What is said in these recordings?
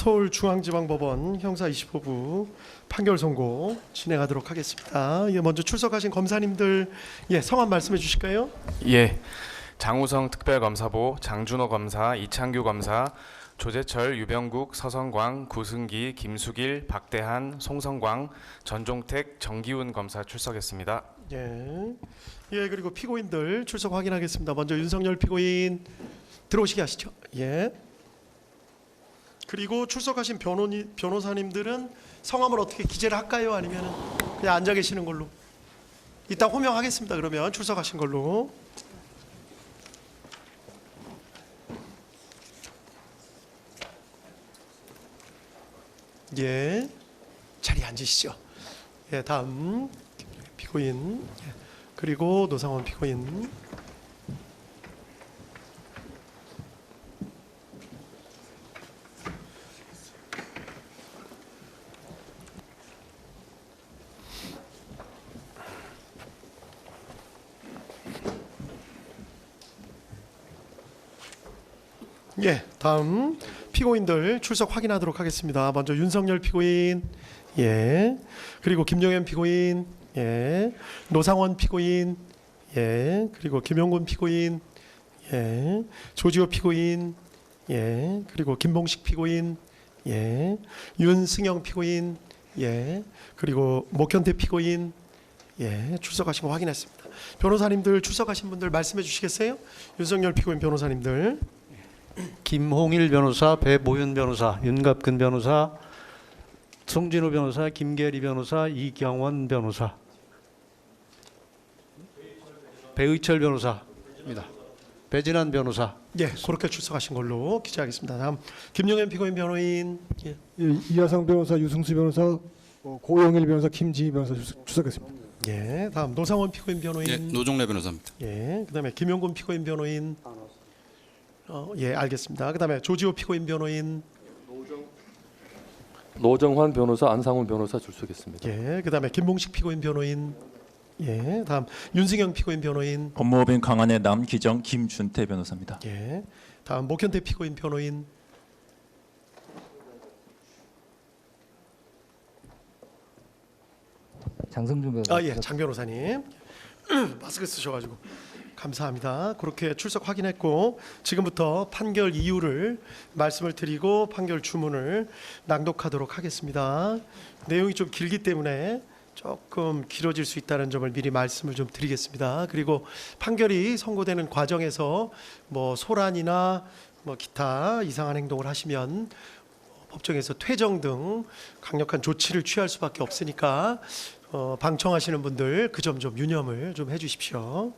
서울중앙지방법원 형사 25부 판결 선고 진행하도록 하겠습니다. 먼저 출석하신 검사님들 성함 말씀해 주실까요? 예, 장우성 특별검사보, 장준호 검사, 이창규 검사, 조재철, 유병국, 서성광, 구승기, 김수길, 박대한, 송성광, 전종택, 정기훈 검사 출석했습니다. 그리고 피고인들 출석 확인하겠습니다. 먼저 윤석열 피고인 들어오시게 하시죠. 그리고 출석하신 변호사님들은 성함을 어떻게 기재를 할까요? 아니면 그냥 앉아 계시는 걸로? 이따 호명하겠습니다. 그러면 출석하신 걸로. 자리에 앉으시죠. 다음 피고인 그리고 노상원 피고인. 다음 피고인들 출석 확인하도록 하겠습니다. 먼저 윤석열 피고인, 그리고 김용현 피고인, 노상원 피고인, 그리고 김용군 피고인, 조지호 피고인, 그리고 김봉식 피고인, 윤승영 피고인, 그리고 목현태 피고인, 출석하신 거 확인했습니다. 변호사님들 출석하신 분들 말씀해 주시겠어요? 윤석열 피고인 변호사님들. 김홍일 변호사, 배보윤 변호사, 윤갑근 변호사, 송진우 변호사, 김계리 변호사, 이경원 변호사, 배의철 변호사입니다. 배진환 변호사. 그렇게 출석하신 걸로 기재하겠습니다. 다음 김용현 피고인 변호인. 이하성 변호사, 유승수 변호사, 고영일 변호사, 김지희 변호사 출석했습니다. 다음 노상원 피고인 변호인. 노종래 변호사입니다. 그다음에 김용군 피고인 변호인. 알겠습니다. 그다음에 조지호 피고인 변호인. 노정환 변호사, 안상훈 변호사 출석했습니다. 그다음에 김봉식 피고인 변호인. 다음 윤승영 피고인 변호인. 법무법인 강한의 남기정 김준태 변호사입니다. 다음 목현태 피고인 변호인. 장성준 변호사. 장 변호사님. 마스크 쓰셔가지고 감사합니다. 그렇게 출석 확인했고 지금부터 판결 이유를 말씀을 드리고 판결 주문을 낭독하도록 하겠습니다. 내용이 좀 길기 때문에 조금 길어질 수 있다는 점을 미리 말씀을 좀 드리겠습니다. 그리고 판결이 선고되는 과정에서 소란이나 기타 이상한 행동을 하시면 법정에서 퇴정 등 강력한 조치를 취할 수밖에 없으니까 방청하시는 분들 그 점 좀 유념을 좀 해주십시오.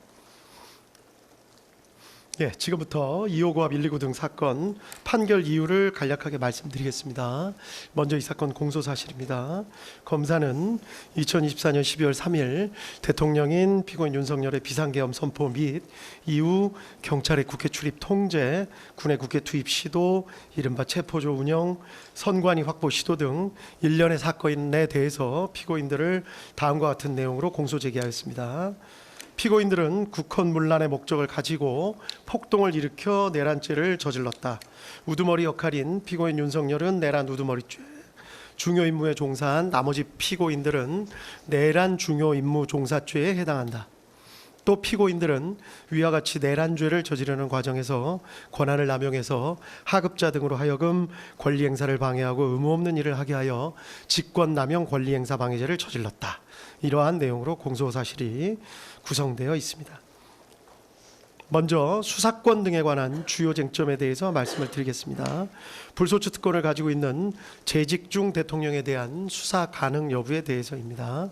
지금부터 259합 129 등 사건 판결 이유를 간략하게 말씀드리겠습니다. 먼저 이 사건 공소사실입니다. 검사는 2024년 12월 3일 대통령인 피고인 윤석열의 비상계엄 선포 및 이후 경찰의 국회 출입 통제, 군의 국회 투입 시도, 이른바 체포조 운영, 선관위 확보 시도 등 일련의 사건에 대해서 피고인들을 다음과 같은 내용으로 공소 제기하였습니다. 피고인들은 국헌문란의 목적을 가지고 폭동을 일으켜 내란죄를 저질렀다. 우두머리 역할인 피고인 윤석열은 내란 우두머리죄, 중요 임무에 종사한 나머지 피고인들은 내란 중요 임무 종사죄에 해당한다. 또 피고인들은 위와 같이 내란죄를 저지르는 과정에서 권한을 남용해서 하급자 등으로 하여금 권리행사를 방해하고 의무 없는 일을 하게 하여 직권남용 권리행사 방해죄를 저질렀다. 이러한 내용으로 공소사실이 구성되어 있습니다. 먼저 수사권 등에 관한 주요 쟁점에 대해서 말씀을 드리겠습니다. 불소추 특권을 가지고 있는 재직 중 대통령에 대한 수사 가능 여부에 대해서입니다.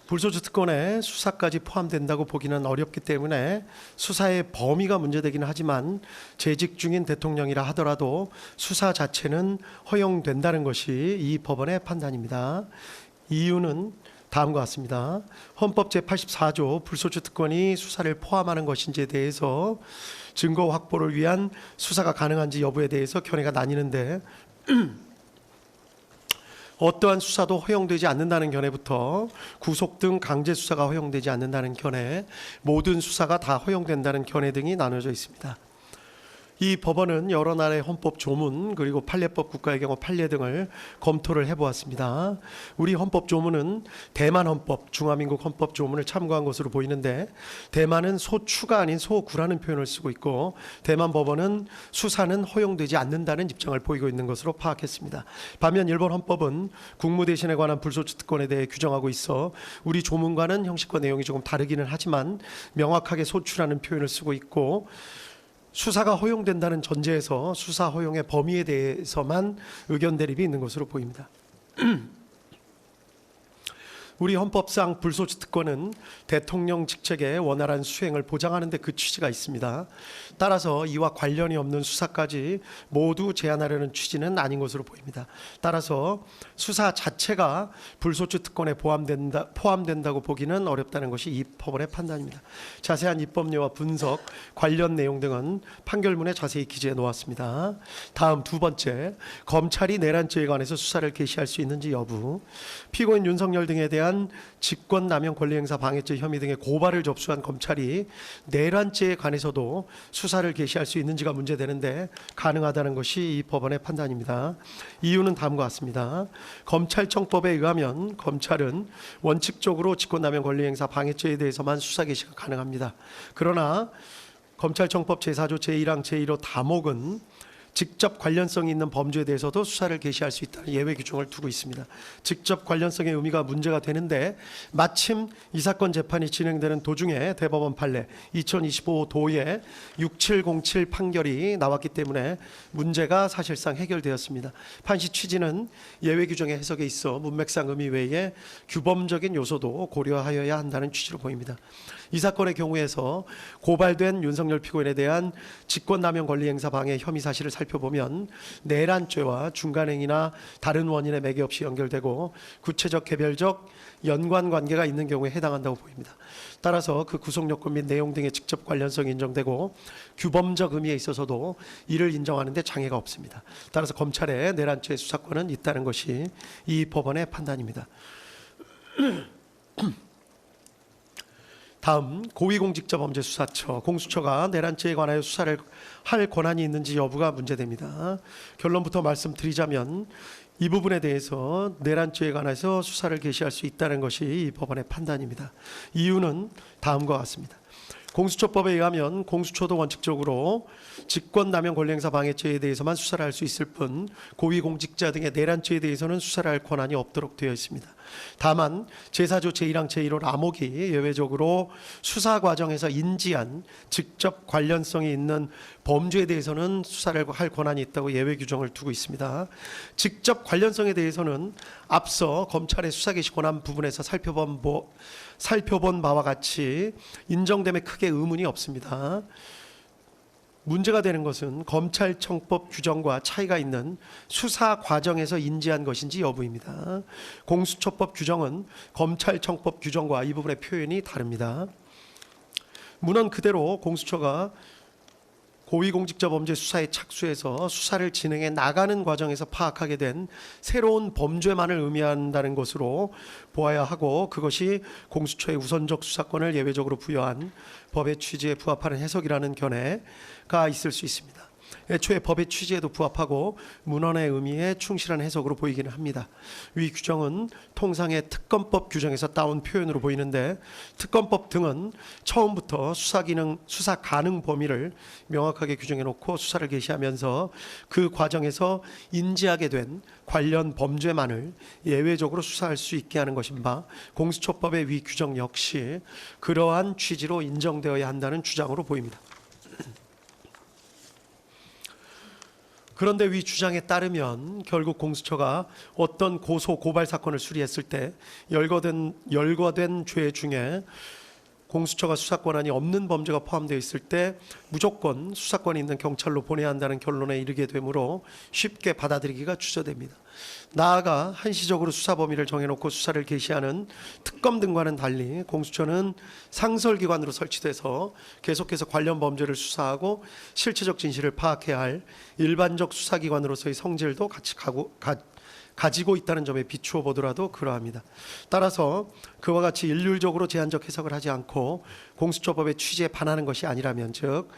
불소추 특권에 수사까지 포함된다고 보기는 어렵기 때문에 수사의 범위가 문제되기는 하지만 재직 중인 대통령이라 하더라도 수사 자체는 허용된다는 것이 이 법원의 판단입니다. 이유는 다음과 같습니다. 헌법 제84조 불소추 특권이 수사를 포함하는 것인지에 대해서 증거 확보를 위한 수사가 가능한지 여부에 대해서 견해가 나뉘는데 어떠한 수사도 허용되지 않는다는 견해부터 구속 등 강제 수사가 허용되지 않는다는 견해, 모든 수사가 다 허용된다는 견해 등이 나눠져 있습니다. 이 법원은 여러 나라의 헌법 조문 그리고 판례법 국가의 경우 판례 등을 검토를 해보았습니다. 우리 헌법 조문은 대만 헌법, 중화민국 헌법 조문을 참고한 것으로 보이는데 대만은 소추가 아닌 소구라는 표현을 쓰고 있고 대만 법원은 수사는 허용되지 않는다는 입장을 보이고 있는 것으로 파악했습니다. 반면 일본 헌법은 국무대신에 관한 불소추 특권에 대해 규정하고 있어 우리 조문과는 형식과 내용이 조금 다르기는 하지만 명확하게 소추라는 표현을 쓰고 있고 수사가 허용된다는 전제에서 수사 허용의 범위에 대해서만 의견 대립이 있는 것으로 보입니다. 우리 헌법상 불소추 특권은 대통령 직책의 원활한 수행을 보장하는 데 그 취지가 있습니다. 따라서 이와 관련이 없는 수사까지 모두 제한하려는 취지는 아닌 것으로 보입니다. 따라서 수사 자체가 불소추 특권에 포함된다고 보기는 어렵다는 것이 이 법원의 판단입니다. 자세한 입법례와 분석, 관련 내용 등은 판결문에 자세히 기재해 놓았습니다. 다음 두 번째, 검찰이 내란죄에 관해서 수사를 개시할 수 있는지 여부. 피고인 윤석열 등에 대한 직권남용 권리행사 방해죄 혐의 등의 고발을 접수한 검찰이 내란죄에 관해서도 수사를 개시할 수 있는지가 문제되는데 가능하다는 것이 이 법원의 판단입니다. 이유는 다음과 같습니다. 검찰청법에 의하면 검찰은 원칙적으로 직권남용 권리행사 방해죄에 대해서만 수사 개시가 가능합니다. 그러나 검찰청법 제4조 제1항 제1호 다목은 직접 관련성이 있는 범죄에 대해서도 수사를 개시할 수 있다는 예외 규정을 두고 있습니다. 직접 관련성의 의미가 문제가 되는데 마침 이 사건 재판이 진행되는 도중에 대법원 판례 2025 도의 6707 판결이 나왔기 때문에 문제가 사실상 해결되었습니다. 판시 취지는 예외 규정의 해석에 있어 문맥상 의미 외에 규범적인 요소도 고려하여야 한다는 취지로 보입니다. 이 사건의 경우에서 고발된 윤석열 피고인에 대한 직권남용 권리행사 방해 혐의 사실을 살펴보면 내란죄와 중간행위나 다른 원인에 매개 없이 연결되고 구체적 개별적 연관관계가 있는 경우에 해당한다고 보입니다. 따라서 그 구성요건 및 내용 등의 직접 관련성이 인정되고 규범적 의미에 있어서도 이를 인정하는 데 장애가 없습니다. 따라서 검찰의 내란죄 수사권은 있다는 것이 이 법원의 판단입니다. 다음 고위공직자범죄수사처 공수처가 내란죄에 관하여 수사를 할 권한이 있는지 여부가 문제됩니다. 결론부터 말씀드리자면 이 부분에 대해서 내란죄에 관해서 수사를 개시할 수 있다는 것이 이 법원의 판단입니다. 이유는 다음과 같습니다. 공수처법에 의하면 공수처도 원칙적으로 직권남용 권리행사 방해죄에 대해서만 수사를 할 수 있을 뿐 고위공직자 등의 내란죄에 대해서는 수사를 할 권한이 없도록 되어 있습니다. 다만 제4조 제1항 제1호 라목이 예외적으로 수사 과정에서 인지한 직접 관련성이 있는 범죄에 대해서는 수사를 할 권한이 있다고 예외 규정을 두고 있습니다. 직접 관련성에 대해서는 앞서 검찰의 수사 개시 권한 부분에서 살펴본 바와 같이 인정됨에 크게 의문이 없습니다. 문제가 되는 것은 검찰청법 규정과 차이가 있는 수사 과정에서 인지한 것인지 여부입니다. 공수처법 규정은 검찰청법 규정과 이 부분의 표현이 다릅니다. 문헌 그대로 공수처가 고위공직자범죄 수사에 착수해서 수사를 진행해 나가는 과정에서 파악하게 된 새로운 범죄만을 의미한다는 것으로 보아야 하고 그것이 공수처의 우선적 수사권을 예외적으로 부여한 법의 취지에 부합하는 해석이라는 견해가 있을 수 있습니다. 애초에 법의 취지에도 부합하고 문헌의 의미에 충실한 해석으로 보이기는 합니다. 위 규정은 통상의 특검법 규정에서 따온 표현으로 보이는데 특검법 등은 처음부터 수사 가능 범위를 명확하게 규정해 놓고 수사를 개시하면서 그 과정에서 인지하게 된 관련 범죄만을 예외적으로 수사할 수 있게 하는 것인 바 공수처법의 위 규정 역시 그러한 취지로 인정되어야 한다는 주장으로 보입니다. 그런데 위 주장에 따르면 결국 공수처가 어떤 고소 고발 사건을 수리했을 때 열거된 죄 중에 공수처가 수사권한이 없는 범죄가 포함되어 있을 때 무조건 수사권이 있는 경찰로 보내야 한다는 결론에 이르게 되므로 쉽게 받아들이기가 주저됩니다. 나아가 한시적으로 수사 범위를 정해놓고 수사를 개시하는 특검 등과는 달리 공수처는 상설기관으로 설치돼서 계속해서 관련 범죄를 수사하고 실체적 진실을 파악해야 할 일반적 수사기관으로서의 성질도 같이 가지고 있다는 점에 비추어 보더라도 그러합니다. 따라서 그와 같이 일률적으로 제한적 해석을 하지 않고 공수처법의 취지에 반하는 것이 아니라면, 즉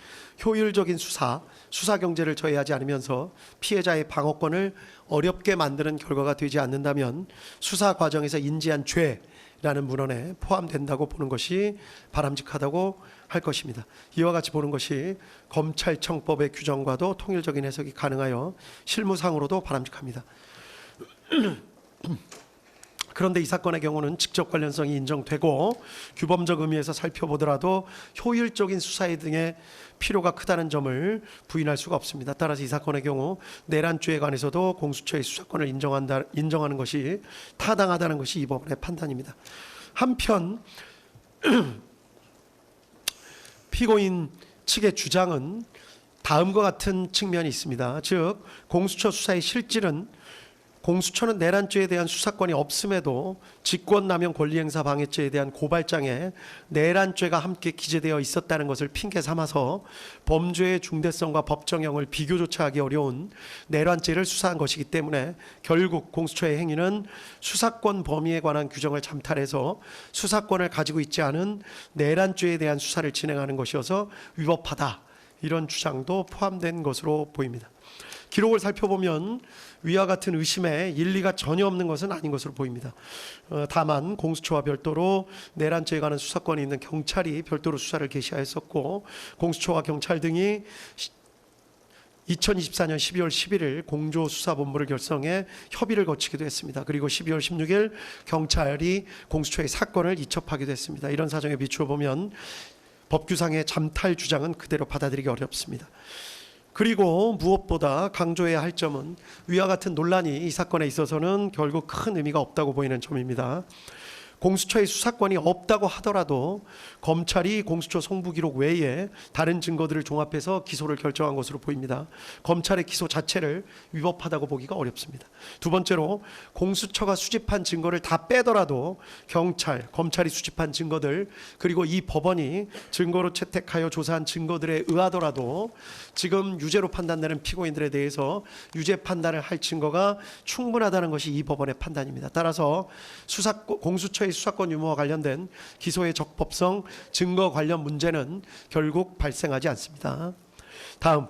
효율적인 수사 경제를 저해하지 않으면서 피해자의 방어권을 어렵게 만드는 결과가 되지 않는다면 수사 과정에서 인지한 죄라는 문헌에 포함된다고 보는 것이 바람직하다고 할 것입니다. 이와 같이 보는 것이 검찰청법의 규정과도 통일적인 해석이 가능하여 실무상으로도 바람직합니다. 그런데 이 사건의 경우는 직접 관련성이 인정되고 규범적 의미에서 살펴보더라도 효율적인 수사에 등의 필요가 크다는 점을 부인할 수가 없습니다. 따라서 이 사건의 경우 내란죄에 관해서도 공수처의 수사권을 인정하는 것이 타당하다는 것이 이 법원의 판단입니다. 한편 피고인 측의 주장은 다음과 같은 측면이 있습니다. 즉 공수처 수사의 실질은 공수처는 내란죄에 대한 수사권이 없음에도 직권남용 권리행사 방해죄에 대한 고발장에 내란죄가 함께 기재되어 있었다는 것을 핑계 삼아서 범죄의 중대성과 법정형을 비교조차 하기 어려운 내란죄를 수사한 것이기 때문에 결국 공수처의 행위는 수사권 범위에 관한 규정을 잠탈해서 수사권을 가지고 있지 않은 내란죄에 대한 수사를 진행하는 것이어서 위법하다, 이런 주장도 포함된 것으로 보입니다. 기록을 살펴보면 위와 같은 의심에 일리가 전혀 없는 것은 아닌 것으로 보입니다. 다만 공수처와 별도로 내란죄에 관한 수사권이 있는 경찰이 별도로 수사를 개시하였었고, 공수처와 경찰 등이 2024년 12월 11일 공조수사본부를 결성해 협의를 거치기도 했습니다. 그리고 12월 16일 경찰이 공수처의 사건을 이첩하기도 했습니다. 이런 사정에 비추어 보면 법규상의 잠탈 주장은 그대로 받아들이기 어렵습니다. 그리고 무엇보다 강조해야 할 점은 위와 같은 논란이 이 사건에 있어서는 결국 큰 의미가 없다고 보이는 점입니다. 공수처의 수사권이 없다고 하더라도 검찰이 공수처 송부기록 외에 다른 증거들을 종합해서 기소를 결정한 것으로 보입니다. 검찰의 기소 자체를 위법하다고 보기가 어렵습니다. 두 번째로 공수처가 수집한 증거를 다 빼더라도 검찰이 수집한 증거들, 그리고 이 법원이 증거로 채택하여 조사한 증거들에 의하더라도 지금 유죄로 판단되는 피고인들에 대해서 유죄 판단을 할 증거가 충분하다는 것이 이 법원의 판단입니다. 따라서 공수처의 수사권 유무와 관련된 기소의 적법성, 증거 관련 문제는 결국 발생하지 않습니다. 다음,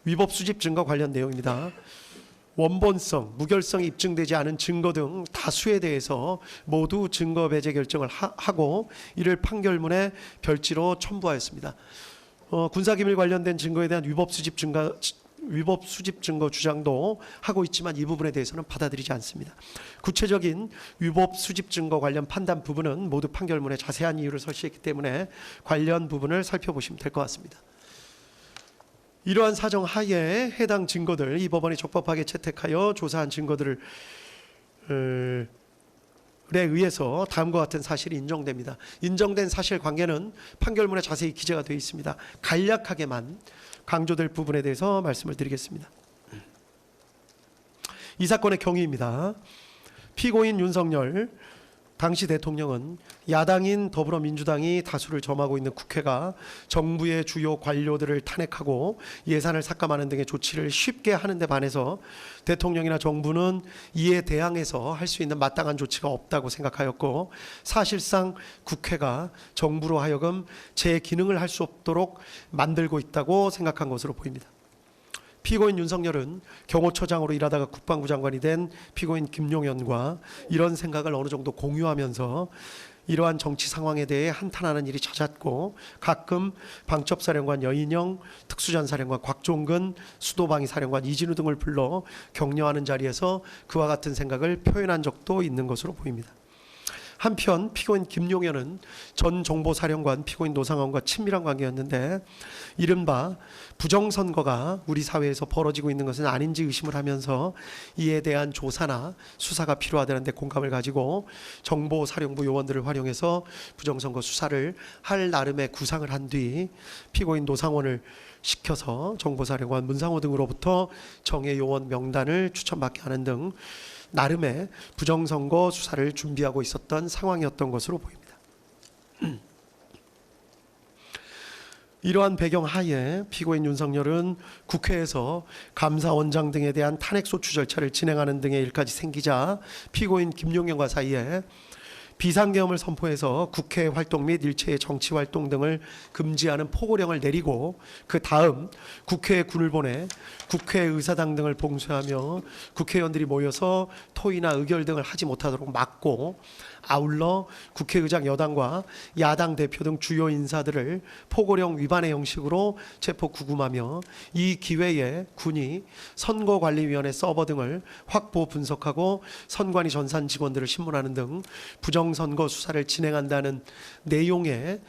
위법 수집 증거 관련 내용입니다. 원본성, 무결성이 입증되지 않은 증거 등 다수에 대해서 모두 증거 배제 결정을 하고 이를 판결문에 별지로 첨부하였습니다. 군사기밀 관련된 증거에 대한 위법 수집 증거 주장도 하고 있지만 이 부분에 대해서는 받아들이지 않습니다. 구체적인 위법 수집 증거 관련 판단 부분은 모두 판결문에 자세한 이유를 설치했기 때문에 관련 부분을 살펴보시면 될 것 같습니다. 이러한 사정 하에 해당 증거들, 이 법원이 적법하게 채택하여 조사한 증거들을 의해서 다음과 같은 사실이 인정됩니다. 인정된 사실관계는 판결문에 자세히 기재가 되어 있습니다. 간략하게만 강조될 부분에 대해서 말씀을 드리겠습니다. 이 사건의 경위입니다. 피고인 윤석열 당시 대통령은 야당인 더불어민주당이 다수를 점하고 있는 국회가 정부의 주요 관료들을 탄핵하고 예산을 삭감하는 등의 조치를 쉽게 하는 데 반해서 대통령이나 정부는 이에 대항해서 할 수 있는 마땅한 조치가 없다고 생각하였고, 사실상 국회가 정부로 하여금 제 기능을 할 수 없도록 만들고 있다고 생각한 것으로 보입니다. 피고인 윤석열은 경호처장으로 일하다가 국방부 장관이 된 피고인 김용현과 이런 생각을 어느 정도 공유하면서 이러한 정치 상황에 대해 한탄하는 일이 잦았고, 가끔 방첩사령관 여인영, 특수전사령관 곽종근, 수도방위사령관 이진우 등을 불러 격려하는 자리에서 그와 같은 생각을 표현한 적도 있는 것으로 보입니다. 한편 피고인 김용현은 전 정보사령관 피고인 노상원과 친밀한 관계였는데, 이른바 부정선거가 우리 사회에서 벌어지고 있는 것은 아닌지 의심을 하면서 이에 대한 조사나 수사가 필요하다는 데 공감을 가지고 정보사령부 요원들을 활용해서 부정선거 수사를 할 나름의 구상을 한 뒤 피고인 노상원을 시켜서 정보사령관 문상호 등으로부터 정예 요원 명단을 추천받게 하는 등 나름의 부정선거 수사를 준비하고 있었던 상황이었던 것으로 보입니다. 이러한 배경 하에 피고인 윤석열은 국회에서 감사원장 등에 대한 탄핵소추 절차를 진행하는 등의 일까지 생기자 피고인 김용현과 사이에 비상계엄을 선포해서 국회 활동 및 일체의 정치 활동 등을 금지하는 포고령을 내리고 그 다음 국회에 군을 보내 국회의사당 등을 봉쇄하며 국회의원들이 모여서 토의나 의결 등을 하지 못하도록 막고, 아울러 국회의장 여당과 야당 대표 등 주요 인사들을 포고령 위반의 형식으로 체포 구금하며 이 기회에 군이 선거관리위원회 서버 등을 확보 분석하고 선관위 전산 직원들을 신문하는 등 부정선거 수사를 진행한다는 내용의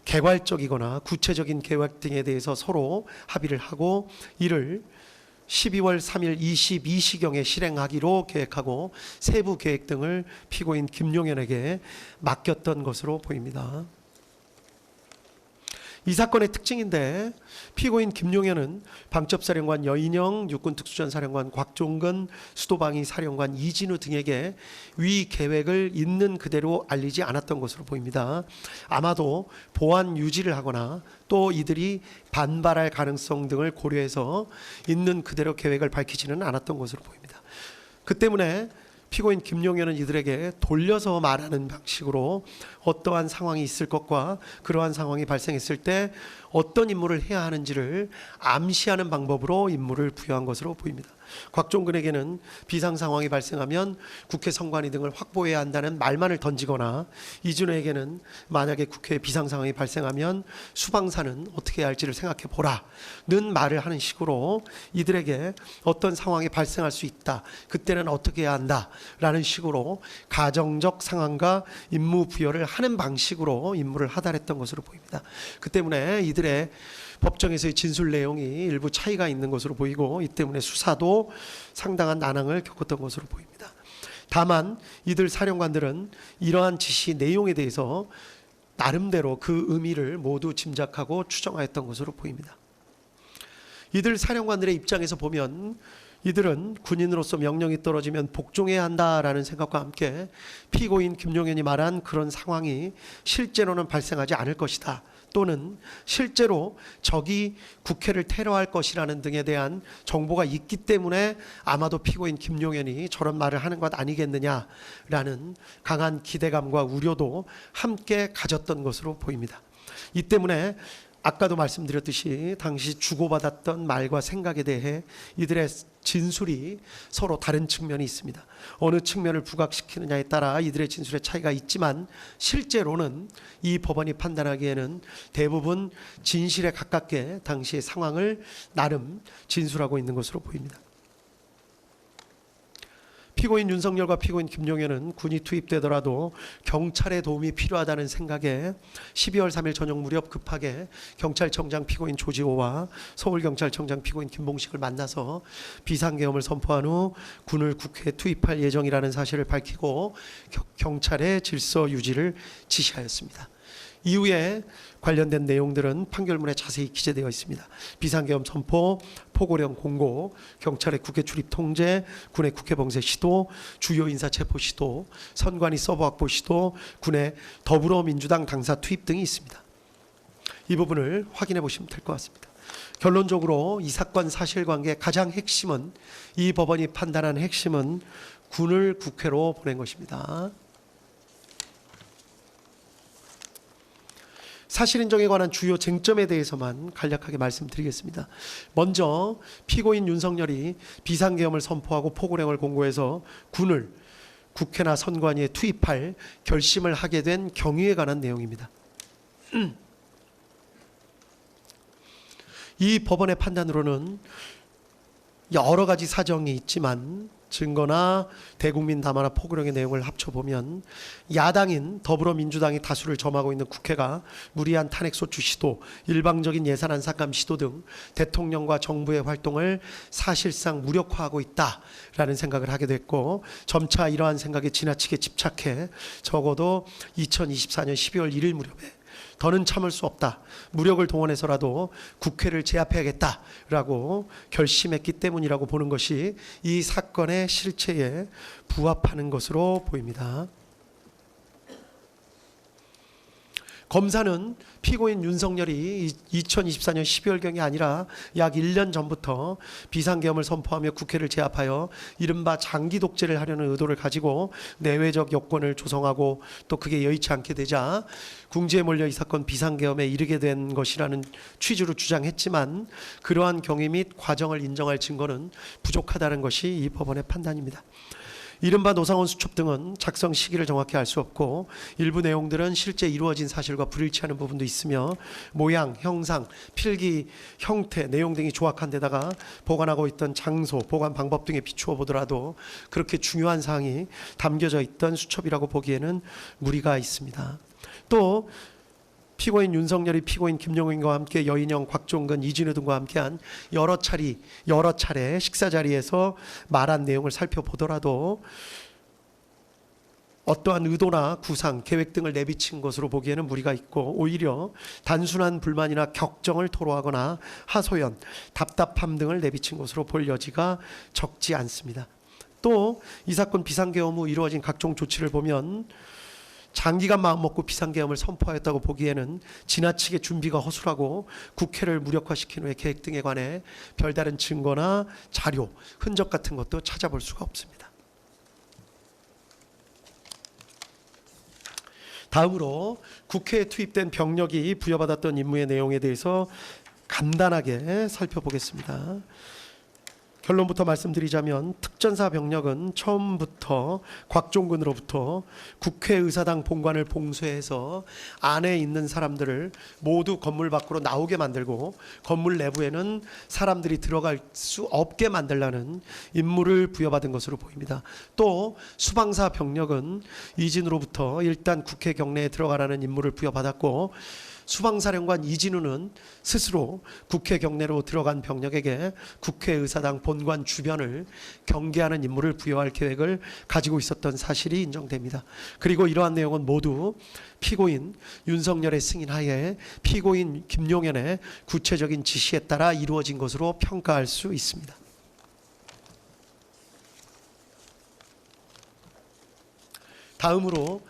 개괄적이거나 구체적인 계획 등에 대해서 서로 합의를 하고 이를 12월 3일 22시경에 실행하기로 계획하고 세부 계획 등을 피고인 김용현에게 맡겼던 것으로 보입니다. 이 사건의 특징인데, 피고인 김용현은 방첩사령관 여인영, 육군특수전사령관 곽종근, 수도방위 사령관 이진우 등에게 위 계획을 있는 그대로 알리지 않았던 것으로 보입니다. 아마도 보안 유지를 하거나 또 이들이 반발할 가능성 등을 고려해서 있는 그대로 계획을 밝히지는 않았던 것으로 보입니다. 그 때문에 피고인 김용현은 이들에게 돌려서 말하는 방식으로 어떠한 상황이 있을 것과 그러한 상황이 발생했을 때 어떤 임무를 해야 하는지를 암시하는 방법으로 임무를 부여한 것으로 보입니다. 곽종근에게는 비상 상황이 발생하면 국회 선관위 등을 확보해야 한다는 말만을 던지거나, 이준호에게는 만약에 국회에 비상 상황이 발생하면 수방사는 어떻게 해야 할지를 생각해 보라는 말을 하는 식으로 이들에게 어떤 상황이 발생할 수 있다, 그때는 어떻게 해야 한다라는 식으로 가정적 상황과 임무 부여를 하는 방식으로 임무를 하달했던 것으로 보입니다. 그 때문에 이들의 법정에서의 진술 내용이 일부 차이가 있는 것으로 보이고, 이 때문에 수사도 상당한 난항을 겪었던 것으로 보입니다. 다만 이들 사령관들은 이러한 지시 내용에 대해서 나름대로 그 의미를 모두 짐작하고 추정하였던 것으로 보입니다. 이들 사령관들의 입장에서 보면 이들은 군인으로서 명령이 떨어지면 복종해야 한다라는 생각과 함께 피고인 김용현이 말한 그런 상황이 실제로는 발생하지 않을 것이다, 또는 실제로 적이 국회를 테러할 것이라는 등에 대한 정보가 있기 때문에 아마도 피고인 김용현이 저런 말을 하는 것 아니겠느냐라는 강한 기대감과 우려도 함께 가졌던 것으로 보입니다. 이 때문에 아까도 말씀드렸듯이 당시 주고받았던 말과 생각에 대해 이들의 진술이 서로 다른 측면이 있습니다. 어느 측면을 부각시키느냐에 따라 이들의 진술의 차이가 있지만 실제로는 이 법원이 판단하기에는 대부분 진실에 가깝게 당시의 상황을 나름 진술하고 있는 것으로 보입니다. 피고인 윤석열과 피고인 김용현은 군이 투입되더라도 경찰의 도움이 필요하다는 생각에 12월 3일 저녁 무렵 급하게 경찰청장 피고인 조지호와 서울경찰청장 피고인 김봉식을 만나서 비상계엄을 선포한 후 군을 국회에 투입할 예정이라는 사실을 밝히고 경찰의 질서 유지를 지시하였습니다. 이후에 관련된 내용들은 판결문에 자세히 기재되어 있습니다. 비상계엄 선포, 포고령 공고, 경찰의 국회 출입 통제, 군의 국회 봉쇄 시도, 주요 인사 체포 시도, 선관위 서버 확보 시도, 군의 더불어민주당 당사 투입 등이 있습니다. 이 부분을 확인해 보시면 될 것 같습니다. 결론적으로 이 사건 사실관계의 가장 핵심은, 이 법원이 판단한 핵심은 군을 국회로 보낸 것입니다. 사실 인정에 관한 주요 쟁점에 대해서만 간략하게 말씀드리겠습니다. 먼저 피고인 윤석열이 비상계엄을 선포하고 포고령을 공고해서 군을 국회나 선관위에 투입할 결심을 하게 된 경위에 관한 내용입니다. 이 법원의 판단으로는 여러 가지 사정이 있지만 증거나 대국민 담화나 포고령의 내용을 합쳐보면 야당인 더불어민주당이 다수를 점하고 있는 국회가 무리한 탄핵소추 시도, 일방적인 예산 안삭감 시도 등 대통령과 정부의 활동을 사실상 무력화하고 있다라는 생각을 하게 됐고, 점차 이러한 생각에 지나치게 집착해 적어도 2024년 12월 1일 무렵에 더는 참을 수 없다, 무력을 동원해서라도 국회를 제압해야겠다라고 결심했기 때문이라고 보는 것이 이 사건의 실체에 부합하는 것으로 보입니다. 검사는 피고인 윤석열이 2024년 12월경이 아니라 약 1년 전부터 비상계엄을 선포하며 국회를 제압하여 이른바 장기 독재를 하려는 의도를 가지고 내외적 여건을 조성하고 또 그게 여의치 않게 되자 궁지에 몰려 이 사건 비상계엄에 이르게 된 것이라는 취지로 주장했지만 그러한 경위 및 과정을 인정할 증거는 부족하다는 것이 이 법원의 판단입니다. 이른바 노상원 수첩 등은 작성 시기를 정확히 알 수 없고 일부 내용들은 실제 이루어진 사실과 불일치하는 부분도 있으며 모양, 형상, 필기, 형태, 내용 등이 조악한 데다가 보관하고 있던 장소, 보관 방법 등에 비추어 보더라도 그렇게 중요한 사항이 담겨져 있던 수첩이라고 보기에는 무리가 있습니다. 또 피고인 윤석열이 피고인 김용인과 함께 여인영, 곽종근, 이진우 등과 함께한 여러 차례 식사 자리에서 말한 내용을 살펴보더라도 어떠한 의도나 구상, 계획 등을 내비친 것으로 보기에는 무리가 있고 오히려 단순한 불만이나 격정을 토로하거나 하소연, 답답함 등을 내비친 것으로 볼 여지가 적지 않습니다. 또 이 사건 비상계엄 후 이루어진 각종 조치를 보면 장기간 마음먹고 비상계엄을 선포하였다고 보기에는 지나치게 준비가 허술하고 국회를 무력화시킨 후의 계획 등에 관해 별다른 증거나 자료, 흔적 같은 것도 찾아볼 수가 없습니다. 다음으로 국회에 투입된 병력이 부여받았던 임무의 내용에 대해서 간단하게 살펴보겠습니다. 결론부터 말씀드리자면 특전사 병력은 처음부터 곽종근으로부터 국회의사당 본관을 봉쇄해서 안에 있는 사람들을 모두 건물 밖으로 나오게 만들고 건물 내부에는 사람들이 들어갈 수 없게 만들라는 임무를 부여받은 것으로 보입니다. 또 수방사 병력은 이진우로부터 일단 국회 경내에 들어가라는 임무를 부여받았고 수방사령관 이진우는 스스로 국회 경내로 들어간 병력에게 국회의사당 본관 주변을 경계하는 임무를 부여할 계획을 가지고 있었던 사실이 인정됩니다. 그리고 이러한 내용은 모두 피고인 윤석열의 승인하에 피고인 김용현의 구체적인 지시에 따라 이루어진 것으로 평가할 수 있습니다. 다음으로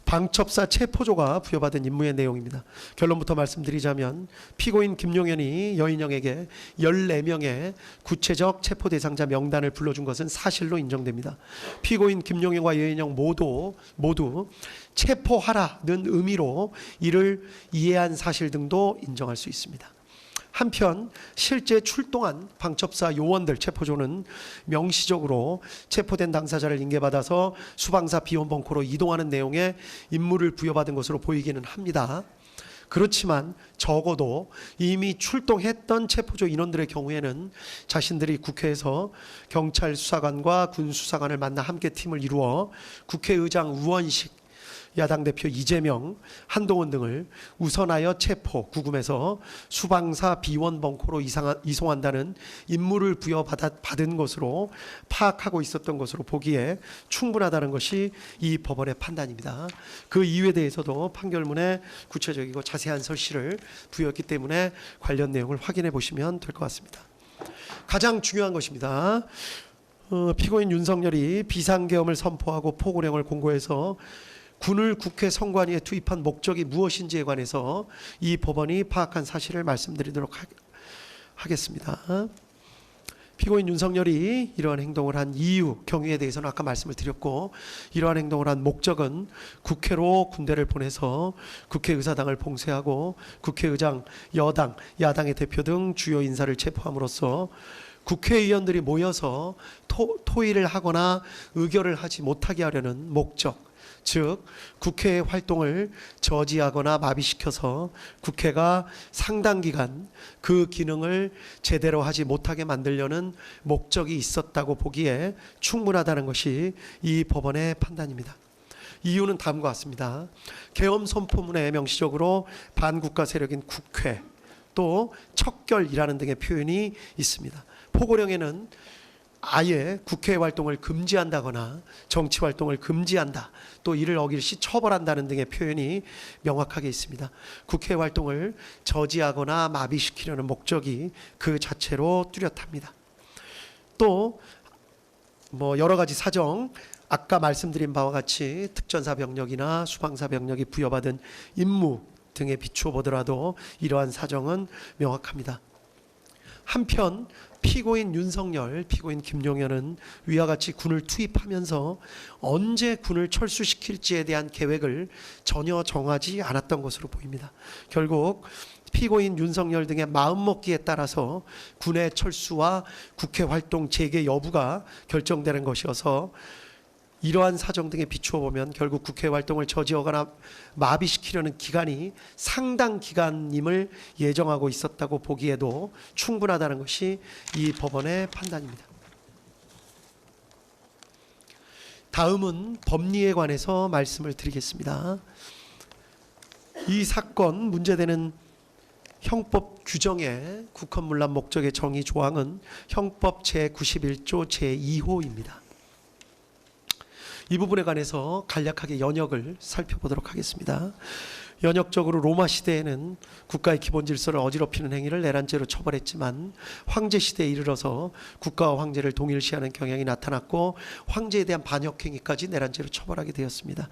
방첩사 체포조가 부여받은 임무의 내용입니다. 결론부터 말씀드리자면 피고인 김용현이 여인영에게 14명의 구체적 체포 대상자 명단을 불러준 것은 사실로 인정됩니다. 피고인 김용현과 여인영 모두 체포하라는 의미로 이를 이해한 사실 등도 인정할 수 있습니다. 한편 실제 출동한 방첩사 요원들 체포조는 명시적으로 체포된 당사자를 인계받아서 수방사 비원벙커로 이동하는 내용의 임무를 부여받은 것으로 보이기는 합니다. 그렇지만 적어도 이미 출동했던 체포조 인원들의 경우에는 자신들이 국회에서 경찰 수사관과 군 수사관을 만나 함께 팀을 이루어 국회의장 우원식, 야당 대표 이재명, 한동훈 등을 우선하여 체포, 구금해서 수방사 비원 벙커로 이송한다는 임무를 부여받은 것으로 파악하고 있었던 것으로 보기에 충분하다는 것이 이 법원의 판단입니다. 그 이유에 대해서도 판결문에 구체적이고 자세한 설시를 부여했기 때문에 관련 내용을 확인해 보시면 될 것 같습니다. 가장 중요한 것입니다. 피고인 윤석열이 비상계엄을 선포하고 포고령을 공고해서 군을 국회 선관위에 투입한 목적이 무엇인지에 관해서 이 법원이 파악한 사실을 말씀드리도록 하겠습니다. 피고인 윤석열이 이러한 행동을 한 이유, 경위에 대해서는 아까 말씀을 드렸고 이러한 행동을 한 목적은 국회로 군대를 보내서 국회의사당을 봉쇄하고 국회의장, 여당, 야당의 대표 등 주요 인사를 체포함으로써 국회의원들이 모여서 토의를 하거나 의결을 하지 못하게 하려는 목적, 즉 국회의 활동을 저지하거나 마비시켜서 국회가 상당 기간 그 기능을 제대로 하지 못하게 만들려는 목적이 있었다고 보기에 충분하다는 것이 이 법원의 판단입니다. 이유는 다음과 같습니다. 계엄 선포문에 명시적으로 반국가 세력인 국회, 또 척결이라는 등의 표현이 있습니다. 포고령에는 아예 국회 활동을 금지한다거나 정치 활동을 금지한다, 또 이를 어길시 처벌한다는 등의 표현이 명확하게 있습니다. 국회 활동을 저지하거나 마비시키려는 목적이 그 자체로 뚜렷합니다. 또 여러 가지 사정, 아까 말씀드린 바와 같이 특전사 병력이나 수방사 병력이 부여받은 임무 등에 비추어 보더라도 이러한 사정은 명확합니다. 한편 피고인 윤석열, 피고인 김용현은 위와 같이 군을 투입하면서 언제 군을 철수시킬지에 대한 계획을 전혀 정하지 않았던 것으로 보입니다. 결국 피고인 윤석열 등의 마음먹기에 따라서 군의 철수와 국회 활동 재개 여부가 결정되는 것이어서 이러한 사정 등에 비추어 보면 결국 국회 활동을 저지하거나 마비시키려는 기간이 상당 기간임을 예정하고 있었다고 보기에도 충분하다는 것이 이 법원의 판단입니다. 다음은 법리에 관해서 말씀을 드리겠습니다. 이 사건 문제되는 형법 규정의 국헌문란 목적의 정의 조항은 형법 제91조 제2호입니다. 이 부분에 관해서 간략하게 연역을 살펴보도록 하겠습니다. 연역적으로 로마 시대에는 국가의 기본 질서를 어지럽히는 행위를 내란죄로 처벌했지만 황제 시대에 이르러서 국가와 황제를 동일시하는 경향이 나타났고 황제에 대한 반역 행위까지 내란죄로 처벌하게 되었습니다.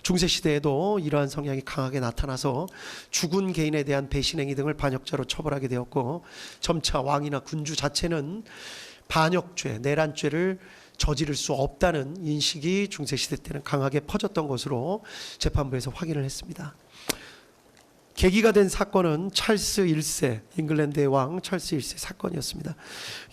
중세 시대에도 이러한 성향이 강하게 나타나서 죽은 개인에 대한 배신 행위 등을 반역죄로 처벌하게 되었고 점차 왕이나 군주 자체는 반역죄, 내란죄를 저지를 수 없다는 인식이 중세시대 때는 강하게 퍼졌던 것으로 재판부에서 확인을 했습니다. 계기가 된 사건은 찰스 1세, 잉글랜드의 왕 찰스 1세 사건이었습니다.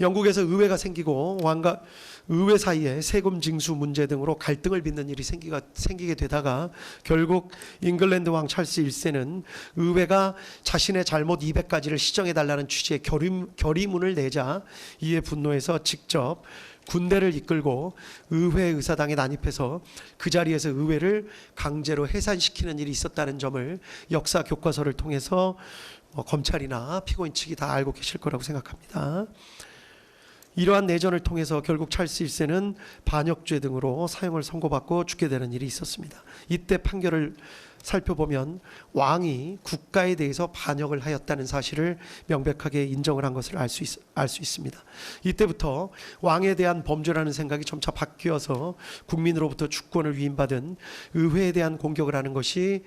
영국에서 의회가 생기고 왕과 의회 사이에 세금 징수 문제 등으로 갈등을 빚는 일이 생기게 되다가 결국 잉글랜드 왕 찰스 1세는 의회가 자신의 잘못 200가지를 시정해달라는 취지의 결의문을 내자 이에 분노해서 직접 군대를 이끌고 의회 의사당에 난입해서 그 자리에서 의회를 강제로 해산시키는 일이 있었다는 점을 역사 교과서를 통해서 검찰이나 피고인 측이 다 알고 계실 거라고 생각합니다. 이러한 내전을 통해서 결국 찰스 1세는 반역죄 등으로 사형을 선고받고 죽게 되는 일이 있었습니다. 이때 판결을 살펴보면 왕이 국가에 대해서 반역을 하였다는 사실을 명백하게 인정을 한 것을 알 수 있습니다. 이때부터 왕에 대한 범죄라는 생각이 점차 바뀌어서 국민으로부터 주권을 위임받은 의회에 대한 공격을 하는 것은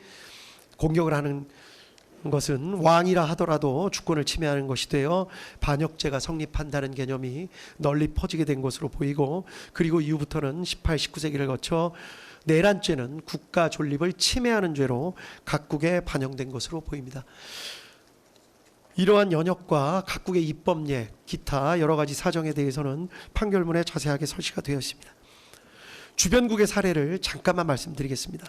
왕이라 하더라도 주권을 침해하는 것이 되어 반역죄가 성립한다는 개념이 널리 퍼지게 된 것으로 보이고 그리고 이후부터는 18, 19세기를 거쳐 내란죄는 국가 존립을 침해하는 죄로 각국에 반영된 것으로 보입니다. 이러한 연역과 각국의 입법례, 기타 여러 가지 사정에 대해서는 판결문에 자세하게 설치가 되어 있습니다. 주변국의 사례를 잠깐만 말씀드리겠습니다.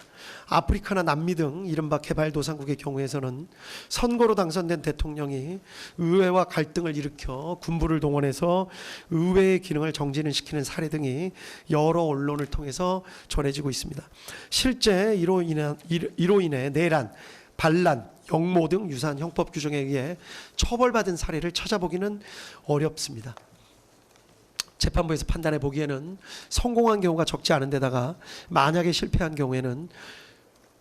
아프리카나 남미 등 이른바 개발도상국의 경우에서는 선거로 당선된 대통령이 의회와 갈등을 일으켜 군부를 동원해서 의회의 기능을 정지는 시키는 사례 등이 여러 언론을 통해서 전해지고 있습니다. 실제 이로 인해 내란, 반란, 역모 등 유사한 형법 규정에 의해 처벌받은 사례를 찾아보기는 어렵습니다. 재판부에서 판단해 보기에는 성공한 경우가 적지 않은 데다가 만약에 실패한 경우에는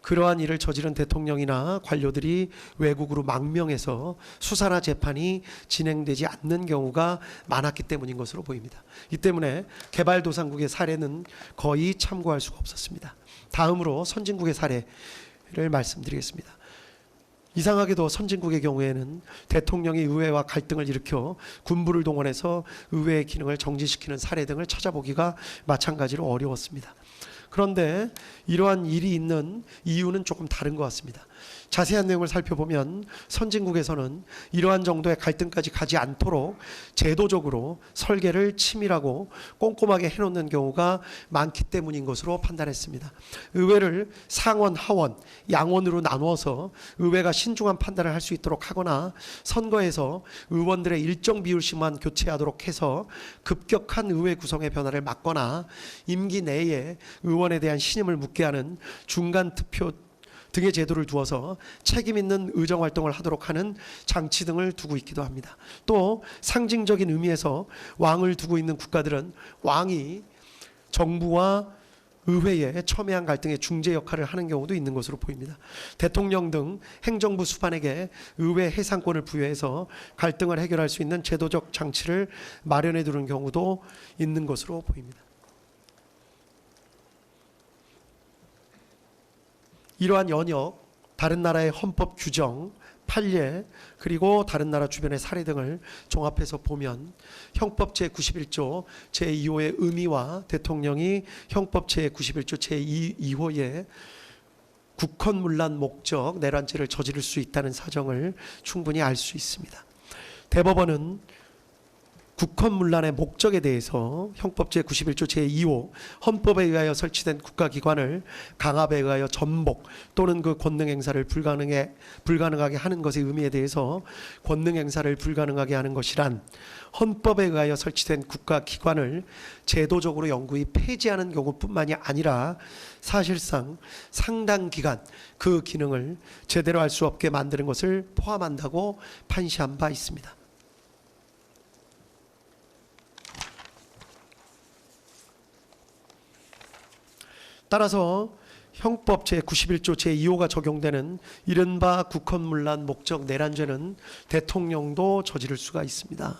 그러한 일을 저지른 대통령이나 관료들이 외국으로 망명해서 수사나 재판이 진행되지 않는 경우가 많았기 때문인 것으로 보입니다. 이 때문에 개발도상국의 사례는 거의 참고할 수가 없었습니다. 다음으로 선진국의 사례를 말씀드리겠습니다. 이상하게도 선진국의 경우에는 대통령이 의회와 갈등을 일으켜 군부를 동원해서 의회의 기능을 정지시키는 사례 등을 찾아보기가 마찬가지로 어려웠습니다. 그런데 이러한 일이 있는 이유는 조금 다른 것 같습니다. 자세한 내용을 살펴보면 선진국에서는 이러한 정도의 갈등까지 가지 않도록 제도적으로 설계를 치밀하고 꼼꼼하게 해놓는 경우가 많기 때문인 것으로 판단했습니다. 의회를 상원, 하원, 양원으로 나누어서 의회가 신중한 판단을 할 수 있도록 하거나 선거에서 의원들의 일정 비율씩만 교체하도록 해서 급격한 의회 구성의 변화를 막거나 임기 내에 의원에 대한 신임을 묻게 하는 중간 투표 등의 제도를 두어서 책임 있는 의정 활동을 하도록 하는 장치 등을 두고 있기도 합니다. 또 상징적인 의미에서 왕을 두고 있는 국가들은 왕이 정부와 의회에 첨예한 갈등의 중재 역할을 하는 경우도 있는 것으로 보입니다. 대통령 등 행정부 수반에게 의회 해상권을 부여해서 갈등을 해결할 수 있는 제도적 장치를 마련해 두는 경우도 있는 것으로 보입니다. 이러한 연역, 다른 나라의 헌법 규정, 판례, 그리고 다른 나라 주변의 사례 등을 종합해서 보면 형법 제91조 제2호의 의미와 대통령이 형법 제91조 제2호의 국헌문란 목적 내란죄를 저지를 수 있다는 사정을 충분히 알 수 있습니다. 대법원은 국헌문란의 목적에 대해서 형법 제91조 제2호 헌법에 의하여 설치된 국가기관을 강압에 의하여 전복 또는 그 권능 행사를 불가능하게 하는 것의 의미에 대해서 권능 행사를 불가능하게 하는 것이란 헌법에 의하여 설치된 국가기관을 제도적으로 영구히 폐지하는 경우뿐만이 아니라 사실상 상당 기간 그 기능을 제대로 할 수 없게 만드는 것을 포함한다고 판시한 바 있습니다. 따라서 형법 제91조 제2호가 적용되는 이른바 국헌문란 목적 내란죄는 대통령도 저지를 수가 있습니다.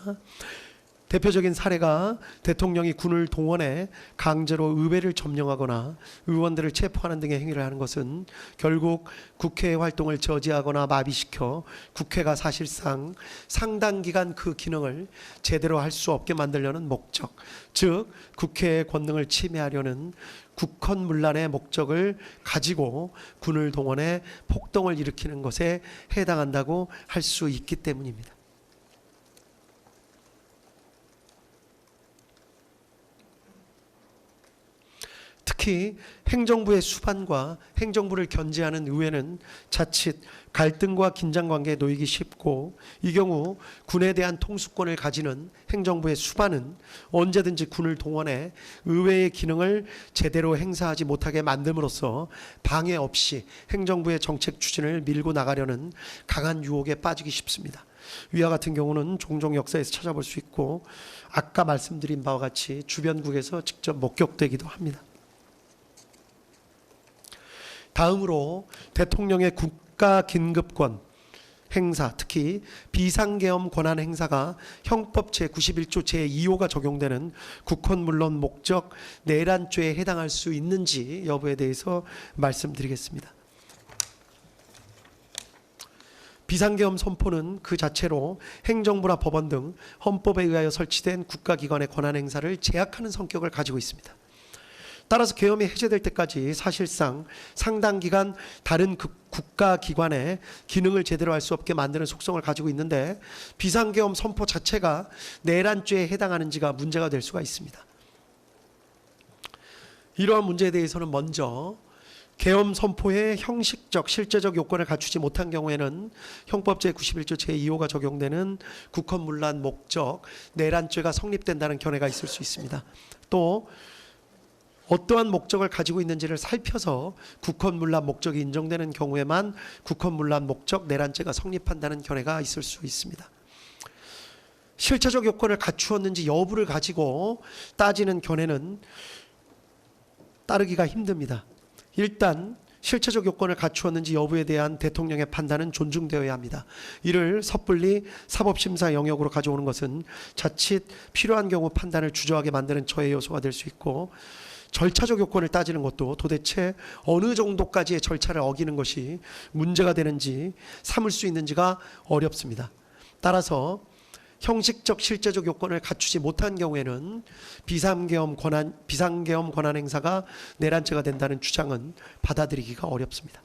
대표적인 사례가 대통령이 군을 동원해 강제로 의회를 점령하거나 의원들을 체포하는 등의 행위를 하는 것은 결국 국회의 활동을 저지하거나 마비시켜 국회가 사실상 상당 기간 그 기능을 제대로 할 수 없게 만들려는 목적, 즉 국회의 권능을 침해하려는 국헌문란의 목적을 가지고 군을 동원해 폭동을 일으키는 것에 해당한다고 할 수 있기 때문입니다. 특히 행정부의 수반과 행정부를 견제하는 의회는 자칫 갈등과 긴장관계에 놓이기 쉽고, 이 경우 군에 대한 통수권을 가지는 행정부의 수반은 언제든지 군을 동원해 의회의 기능을 제대로 행사하지 못하게 만듦으로써 방해 없이 행정부의 정책 추진을 밀고 나가려는 강한 유혹에 빠지기 쉽습니다. 위와 같은 경우는 종종 역사에서 찾아볼 수 있고 아까 말씀드린 바와 같이 주변국에서 직접 목격되기도 합니다. 다음으로 대통령의 국가 긴급권 행사, 특히 비상계엄 권한 행사가 형법 제91조 제2호가 적용되는 국헌문란 목적 내란죄에 해당할 수 있는지 여부에 대해서 말씀드리겠습니다. 비상계엄 선포는 그 자체로 행정부나 법원 등 헌법에 의하여 설치된 국가기관의 권한 행사를 제약하는 성격을 가지고 있습니다. 따라서 계엄이 해제될 때까지 사실상 상당 기간 다른 국가기관의 기능을 제대로 할 수 없게 만드는 속성을 가지고 있는데, 비상계엄 선포 자체가 내란죄에 해당하는지가 문제가 될 수가 있습니다. 이러한 문제에 대해서는 먼저 계엄 선포의 형식적 실제적 요건을 갖추지 못한 경우에는 형법 제91조 제2호가 적용되는 국헌문란 목적 내란죄가 성립된다는 견해가 있을 수 있습니다. 또 어떠한 목적을 가지고 있는지를 살펴서 국헌문란 목적이 인정되는 경우에만 국헌문란 목적 내란죄가 성립한다는 견해가 있을 수 있습니다. 실체적 요건을 갖추었는지 여부를 가지고 따지는 견해는 따르기가 힘듭니다. 일단 실체적 요건을 갖추었는지 여부에 대한 대통령의 판단은 존중되어야 합니다. 이를 섣불리 사법심사 영역으로 가져오는 것은 자칫 필요한 경우 판단을 주저하게 만드는 저해 요소가 될 수 있고, 절차적 요건을 따지는 것도 도대체 어느 정도까지의 절차를 어기는 것이 문제가 되는지 삼을 수 있는지가 어렵습니다. 따라서 형식적 실제적 요건을 갖추지 못한 경우에는 비상계엄 권한 행사가 내란죄가 된다는 주장은 받아들이기가 어렵습니다.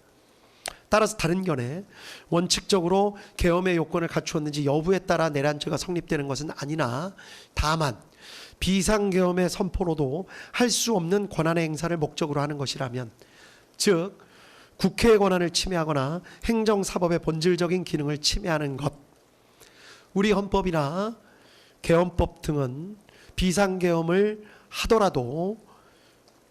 따라서 다른 견해, 원칙적으로 계엄의 요건을 갖추었는지 여부에 따라 내란죄가 성립되는 것은 아니나, 다만 비상계엄의 선포로도 할 수 없는 권한의 행사를 목적으로 하는 것이라면, 즉 국회의 권한을 침해하거나 행정사법의 본질적인 기능을 침해하는 것, 우리 헌법이나 계엄법 등은 비상계엄을 하더라도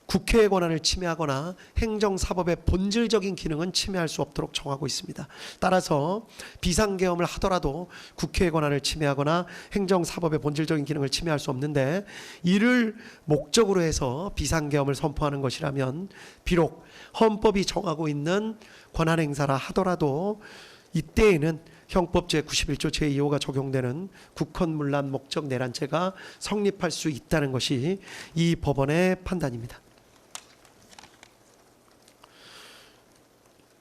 국회의 권한을 침해하거나 행정사법의 본질적인 기능은 침해할 수 없도록 정하고 있습니다. 따라서 비상계엄을 하더라도 국회의 권한을 침해하거나 행정사법의 본질적인 기능을 침해할 수 없는데, 이를 목적으로 해서 비상계엄을 선포하는 것이라면 비록 헌법이 정하고 있는 권한행사라 하더라도 이때에는 형법 제91조 제2호가 적용되는 국헌문란 목적 내란죄가 성립할 수 있다는 것이 이 법원의 판단입니다.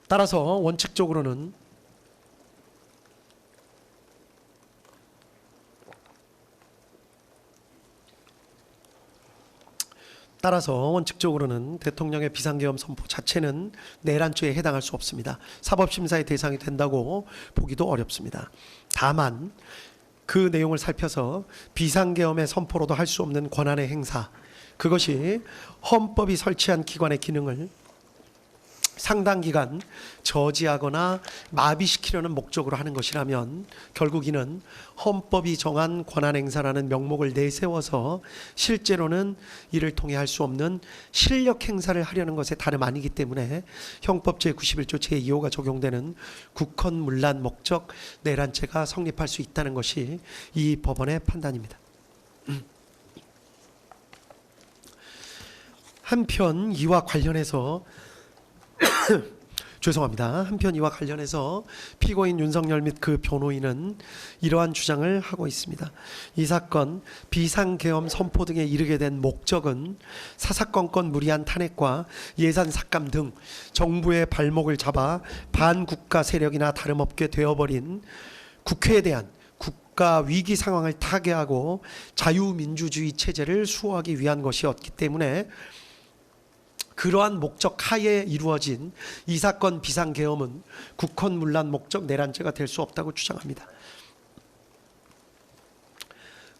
따라서 원칙적으로는 대통령의 비상계엄 선포 자체는 내란죄에 해당할 수 없습니다. 사법심사의 대상이 된다고 보기도 어렵습니다. 다만 그 내용을 살펴서 비상계엄의 선포로도 할 수 없는 권한의 행사, 그것이 헌법이 설치한 기관의 기능을 상당 기간 저지하거나 마비시키려는 목적으로 하는 것이라면 결국 이는 헌법이 정한 권한행사라는 명목을 내세워서 실제로는 이를 통해 할 수 없는 실력 행사를 하려는 것에 다름 아니기 때문에 형법 제91조 제2호가 적용되는 국헌문란 목적 내란죄가 성립할 수 있다는 것이 이 법원의 판단입니다. 한편 이와 관련해서 한편 이와 관련해서 피고인 윤석열 및 그 변호인은 이러한 주장을 하고 있습니다. 이 사건 비상계엄 선포 등에 이르게 된 목적은 사사건건 무리한 탄핵과 예산 삭감 등 정부의 발목을 잡아 반국가 세력이나 다름없게 되어버린 국회에 대한 국가 위기 상황을 타개하고 자유민주주의 체제를 수호하기 위한 것이었기 때문에 그러한 목적 하에 이루어진 이 사건 비상계엄은 국헌문란 목적 내란죄가 될 수 없다고 주장합니다.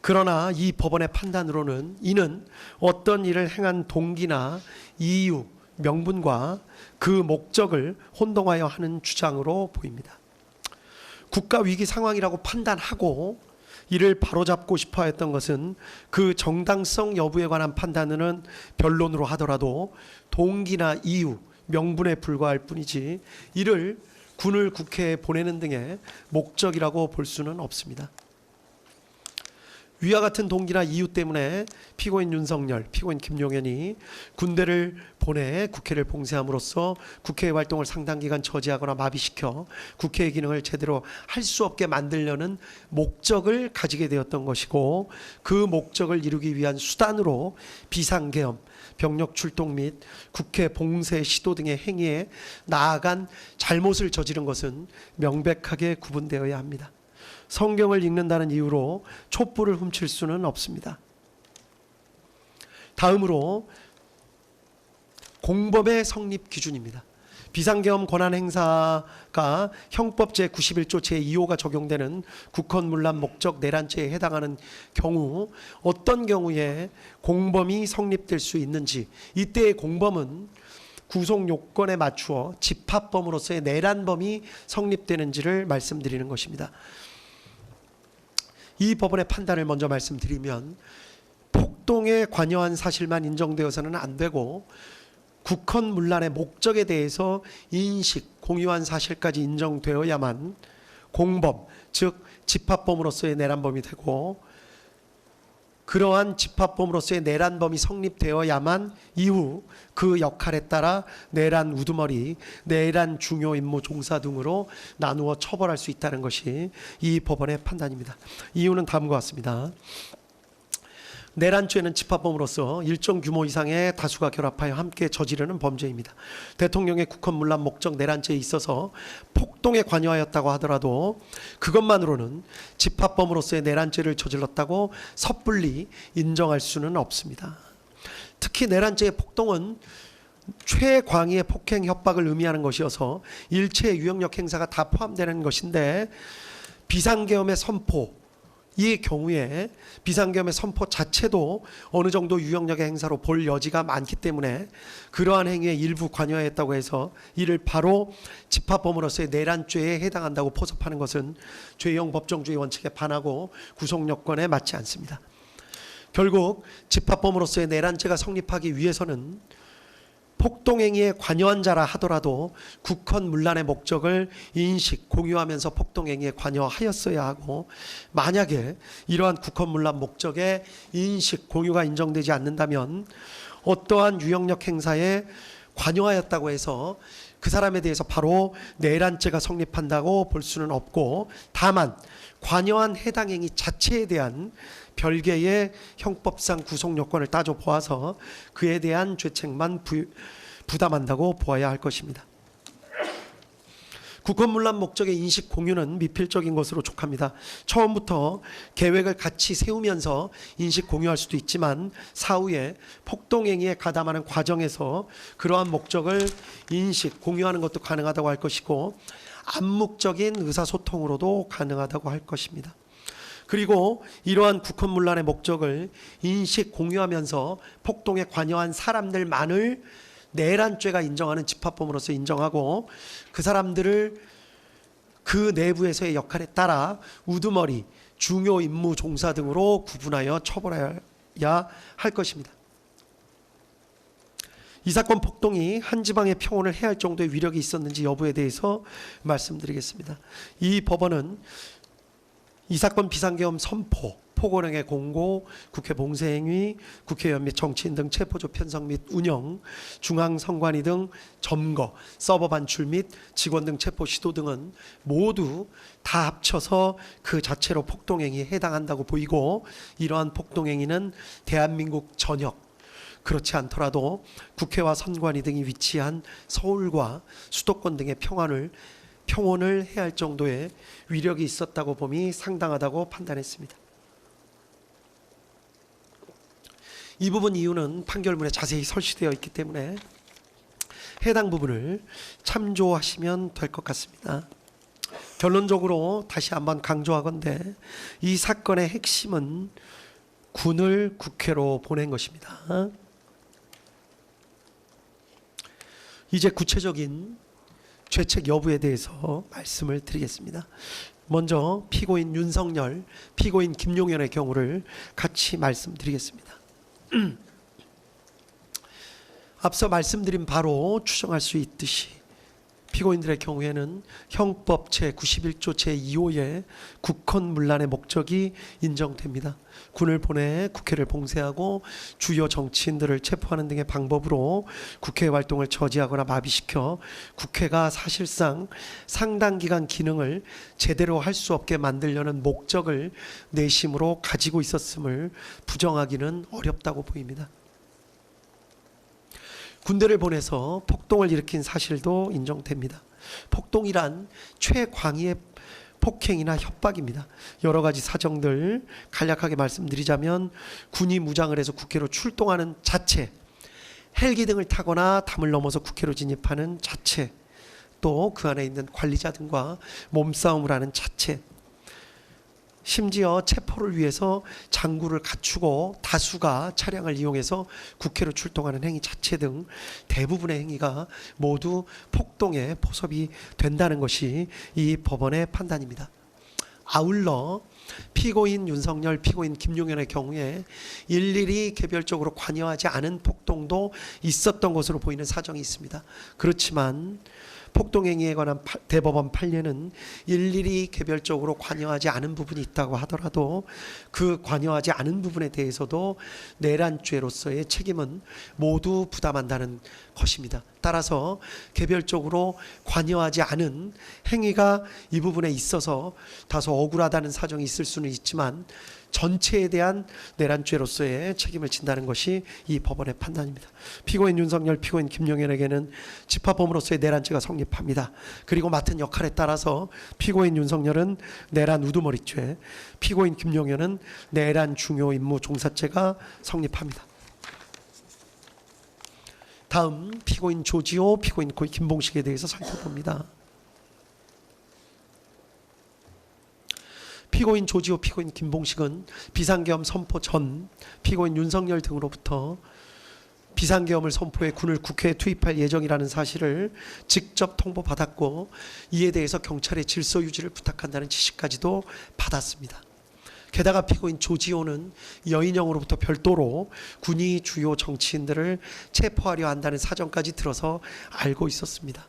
그러나 이 법원의 판단으로는 이는 어떤 일을 행한 동기나 이유, 명분과 그 목적을 혼동하여 하는 주장으로 보입니다. 국가 위기 상황이라고 판단하고 이를 바로잡고 싶어 했던 것은 그 정당성 여부에 관한 판단은 변론으로 하더라도 동기나 이유, 명분에 불과할 뿐이지 이를 군을 국회에 보내는 등의 목적이라고 볼 수는 없습니다. 위와 같은 동기나 이유 때문에 피고인 윤석열, 피고인 김용현이 군대를 보내 국회를 봉쇄함으로써 국회의 활동을 상당 기간 저지하거나 마비시켜 국회의 기능을 제대로 할 수 없게 만들려는 목적을 가지게 되었던 것이고, 그 목적을 이루기 위한 수단으로 비상계엄, 병력 출동 및 국회 봉쇄 시도 등의 행위에 나아간 잘못을 저지른 것은 명백하게 구분되어야 합니다. 성경을 읽는다는 이유로 촛불을 훔칠 수는 없습니다. 다음으로 공범의 성립 기준입니다. 비상계엄 권한 행사가 형법 제91조 제2호가 적용되는 국헌문란 목적 내란죄에 해당하는 경우 어떤 경우에 공범이 성립될 수 있는지, 이때의 공범은 구속 요건에 맞추어 집합범으로서의 내란범이 성립되는지를 말씀드리는 것입니다. 이 법원의 판단을 먼저 말씀드리면, 폭동에 관여한 사실만 인정되어서는 안 되고 국헌문란의 목적에 대해서 인식, 공유한 사실까지 인정되어야만 공범, 즉 집합범으로서의 내란범이 되고, 그러한 집합범으로서의 내란범이 성립되어야만 이후 그 역할에 따라 내란 우두머리, 내란 중요 임무 종사 등으로 나누어 처벌할 수 있다는 것이 이 법원의 판단입니다. 이유는 다음과 같습니다. 내란죄는 집합범으로서 일정 규모 이상의 다수가 결합하여 함께 저지르는 범죄입니다. 대통령의 국헌문란 목적 내란죄에 있어서 폭동에 관여하였다고 하더라도 그것만으로는 집합범으로서의 내란죄를 저질렀다고 섣불리 인정할 수는 없습니다. 특히 내란죄의 폭동은 최광의의 폭행 협박을 의미하는 것이어서 일체의 유형력 행사가 다 포함되는 것인데, 비상계엄의 선포, 이 경우에 비상계엄의 선포 자체도 어느 정도 유형력의 행사로 볼 여지가 많기 때문에 그러한 행위에 일부 관여했다고 해서 이를 바로 집합범으로서의 내란죄에 해당한다고 포섭하는 것은 죄형 법정주의 원칙에 반하고 구속요건에 맞지 않습니다. 결국 집합범으로서의 내란죄가 성립하기 위해서는 폭동행위에 관여한 자라 하더라도 국헌문란의 목적을 인식, 공유하면서 폭동행위에 관여하였어야 하고, 만약에 이러한 국헌문란 목적의 인식, 공유가 인정되지 않는다면 어떠한 유형력 행사에 관여하였다고 해서 그 사람에 대해서 바로 내란죄가 성립한다고 볼 수는 없고, 다만 관여한 해당 행위 자체에 대한 별개의 형법상 구속요건을 따져보아서 그에 대한 죄책만 부담한다고 보아야 할 것입니다. 국헌문란 목적의 인식 공유는 미필적인 것으로 족합니다. 처음부터 계획을 같이 세우면서 인식 공유할 수도 있지만 사후에 폭동행위에 가담하는 과정에서 그러한 목적을 인식 공유하는 것도 가능하다고 할 것이고 암묵적인 의사소통으로도 가능하다고 할 것입니다. 그리고 이러한 국헌문란의 목적을 인식 공유하면서 폭동에 관여한 사람들만을 내란죄가 인정하는 집합범으로서 인정하고 그 사람들을 그 내부에서의 역할에 따라 우두머리, 중요 임무 종사 등으로 구분하여 처벌해야 할 것입니다. 이 사건 폭동이 한 지방의 평온을 해할 정도의 위력이 있었는지 여부에 대해서 말씀드리겠습니다. 이 법원은 이 사건 비상계엄 선포, 포고령의 공고, 국회 봉쇄행위, 국회의원 및 정치인 등 체포조 편성 및 운영, 중앙선관위 등 점거, 서버 반출 및 직원 등 체포 시도 등은 모두 다 합쳐서 그 자체로 폭동행위에 해당한다고 보이고 이러한 폭동행위는 대한민국 전역, 그렇지 않더라도 국회와 선관위 등이 위치한 서울과 수도권 등의 평온을 해할 정도의 위력이 있었다고 봄이 상당하다고 판단했습니다. 이 부분 이유는 판결문에 자세히 설치되어 있기 때문에 해당 부분을 참조하시면 될 것 같습니다. 결론적으로 다시 한번 강조하건대 이 사건의 핵심은 군을 국회로 보낸 것입니다. 이제 구체적인 죄책 여부에 대해서 말씀을 드리겠습니다. 먼저 피고인 윤석열, 피고인 김용현의 경우를 같이 말씀드리겠습니다. 앞서 말씀드린 바로 추정할 수 있듯이 피고인들의 경우에는 형법 제91조 제2호의 국헌문란의 목적이 인정됩니다. 군을 보내 국회를 봉쇄하고 주요 정치인들을 체포하는 등의 방법으로 국회 활동을 저지하거나 마비시켜 국회가 사실상 상당 기간 기능을 제대로 할 수 없게 만들려는 목적을 내심으로 가지고 있었음을 부정하기는 어렵다고 보입니다. 군대를 보내서 폭동을 일으킨 사실도 인정됩니다. 폭동이란 최광의의 폭행이나 협박입니다. 여러 가지 사정들 간략하게 말씀드리자면 군이 무장을 해서 국회로 출동하는 자체, 헬기 등을 타거나 담을 넘어서 국회로 진입하는 자체, 또 그 안에 있는 관리자 등과 몸싸움을 하는 자체, 심지어 체포를 위해서 장구를 갖추고 다수가 차량을 이용해서 국회로 출동하는 행위 자체 등 대부분의 행위가 모두 폭동에 포섭이 된다는 것이 이 법원의 판단입니다. 아울러 피고인 윤석열, 피고인 김용현의 경우에 일일이 개별적으로 관여하지 않은 폭동도 있었던 것으로 보이는 사정이 있습니다. 그렇지만 폭동행위에 관한 대법원 판례는 일일이 개별적으로 관여하지 않은 부분이 있다고 하더라도 그 관여하지 않은 부분에 대해서도 내란죄로서의 책임은 모두 부담한다는 것입니다. 따라서 개별적으로 관여하지 않은 행위가 이 부분에 있어서 다소 억울하다는 사정이 있을 수는 있지만 전체에 대한 내란죄로서의 책임을 진다는 것이 이 법원의 판단입니다. 피고인 윤석열, 피고인 김용현에게는 집합범으로서의 내란죄가 성립합니다. 그리고 맡은 역할에 따라서 피고인 윤석열은 내란 우두머리죄, 피고인 김용현은 내란 중요 임무 종사죄가 성립합니다. 다음 피고인 조지호, 피고인 김봉식에 대해서 살펴봅니다. 피고인 조지호, 피고인 김봉식은 비상계엄 선포 전 피고인 윤석열 등으로부터 비상계엄을 선포해 군을 국회에 투입할 예정이라는 사실을 직접 통보받았고 이에 대해서 경찰의 질서 유지를 부탁한다는 지시까지도 받았습니다. 게다가 피고인 조지호는 여인영으로부터 별도로 군이 주요 정치인들을 체포하려 한다는 사정까지 들어서 알고 있었습니다.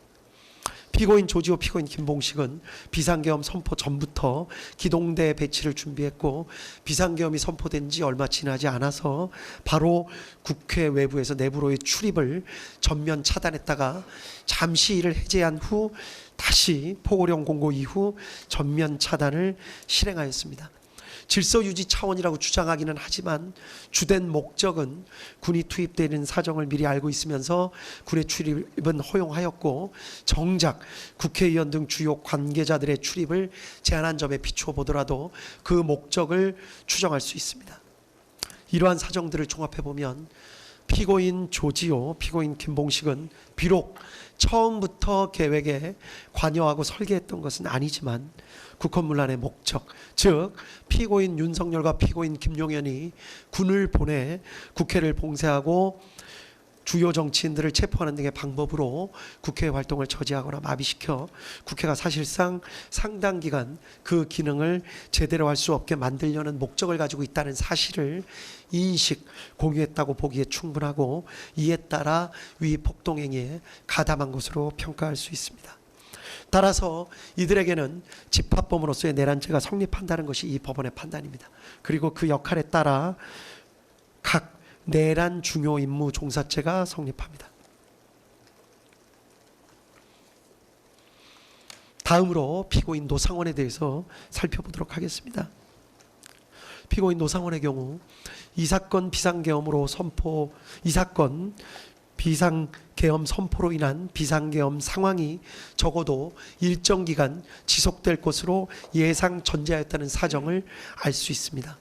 피고인 조지호, 피고인 김봉식은 비상계엄 선포 전부터 기동대 배치를 준비했고 비상계엄이 선포된 지 얼마 지나지 않아서 바로 국회 외부에서 내부로의 출입을 전면 차단했다가 잠시 이를 해제한 후 다시 포고령 공고 이후 전면 차단을 실행하였습니다. 질서 유지 차원이라고 주장하기는 하지만 주된 목적은 군이 투입되는 사정을 미리 알고 있으면서 군의 출입은 허용하였고 정작 국회의원 등 주요 관계자들의 출입을 제한한 점에 비추어 보더라도 그 목적을 추정할 수 있습니다. 이러한 사정들을 종합해 보면 피고인 조지호, 피고인 김봉식은 비록 처음부터 계획에 관여하고 설계했던 것은 아니지만 국헌문란의 목적, 즉 피고인 윤석열과 피고인 김용현이 군을 보내 국회를 봉쇄하고 주요 정치인들을 체포하는 등의 방법으로 국회 활동을 저지하거나 마비시켜 국회가 사실상 상당 기간 그 기능을 제대로 할 수 없게 만들려는 목적을 가지고 있다는 사실을 인식, 공유했다고 보기에 충분하고 이에 따라 위 폭동행위에 가담한 것으로 평가할 수 있습니다. 따라서 이들에게는 집합범으로서의 내란죄가 성립한다는 것이 이 법원의 판단입니다. 그리고 그 역할에 따라 각 내란 중요 임무 종사죄가 성립합니다. 다음으로 피고인 노상원에 대해서 살펴보도록 하겠습니다. 피고인 노상원의 경우 이 사건 비상계엄으로 선포로 인한 비상계엄 상황이 적어도 일정 기간 지속될 것으로 예상 전제하였다는 사정을 알 수 있습니다.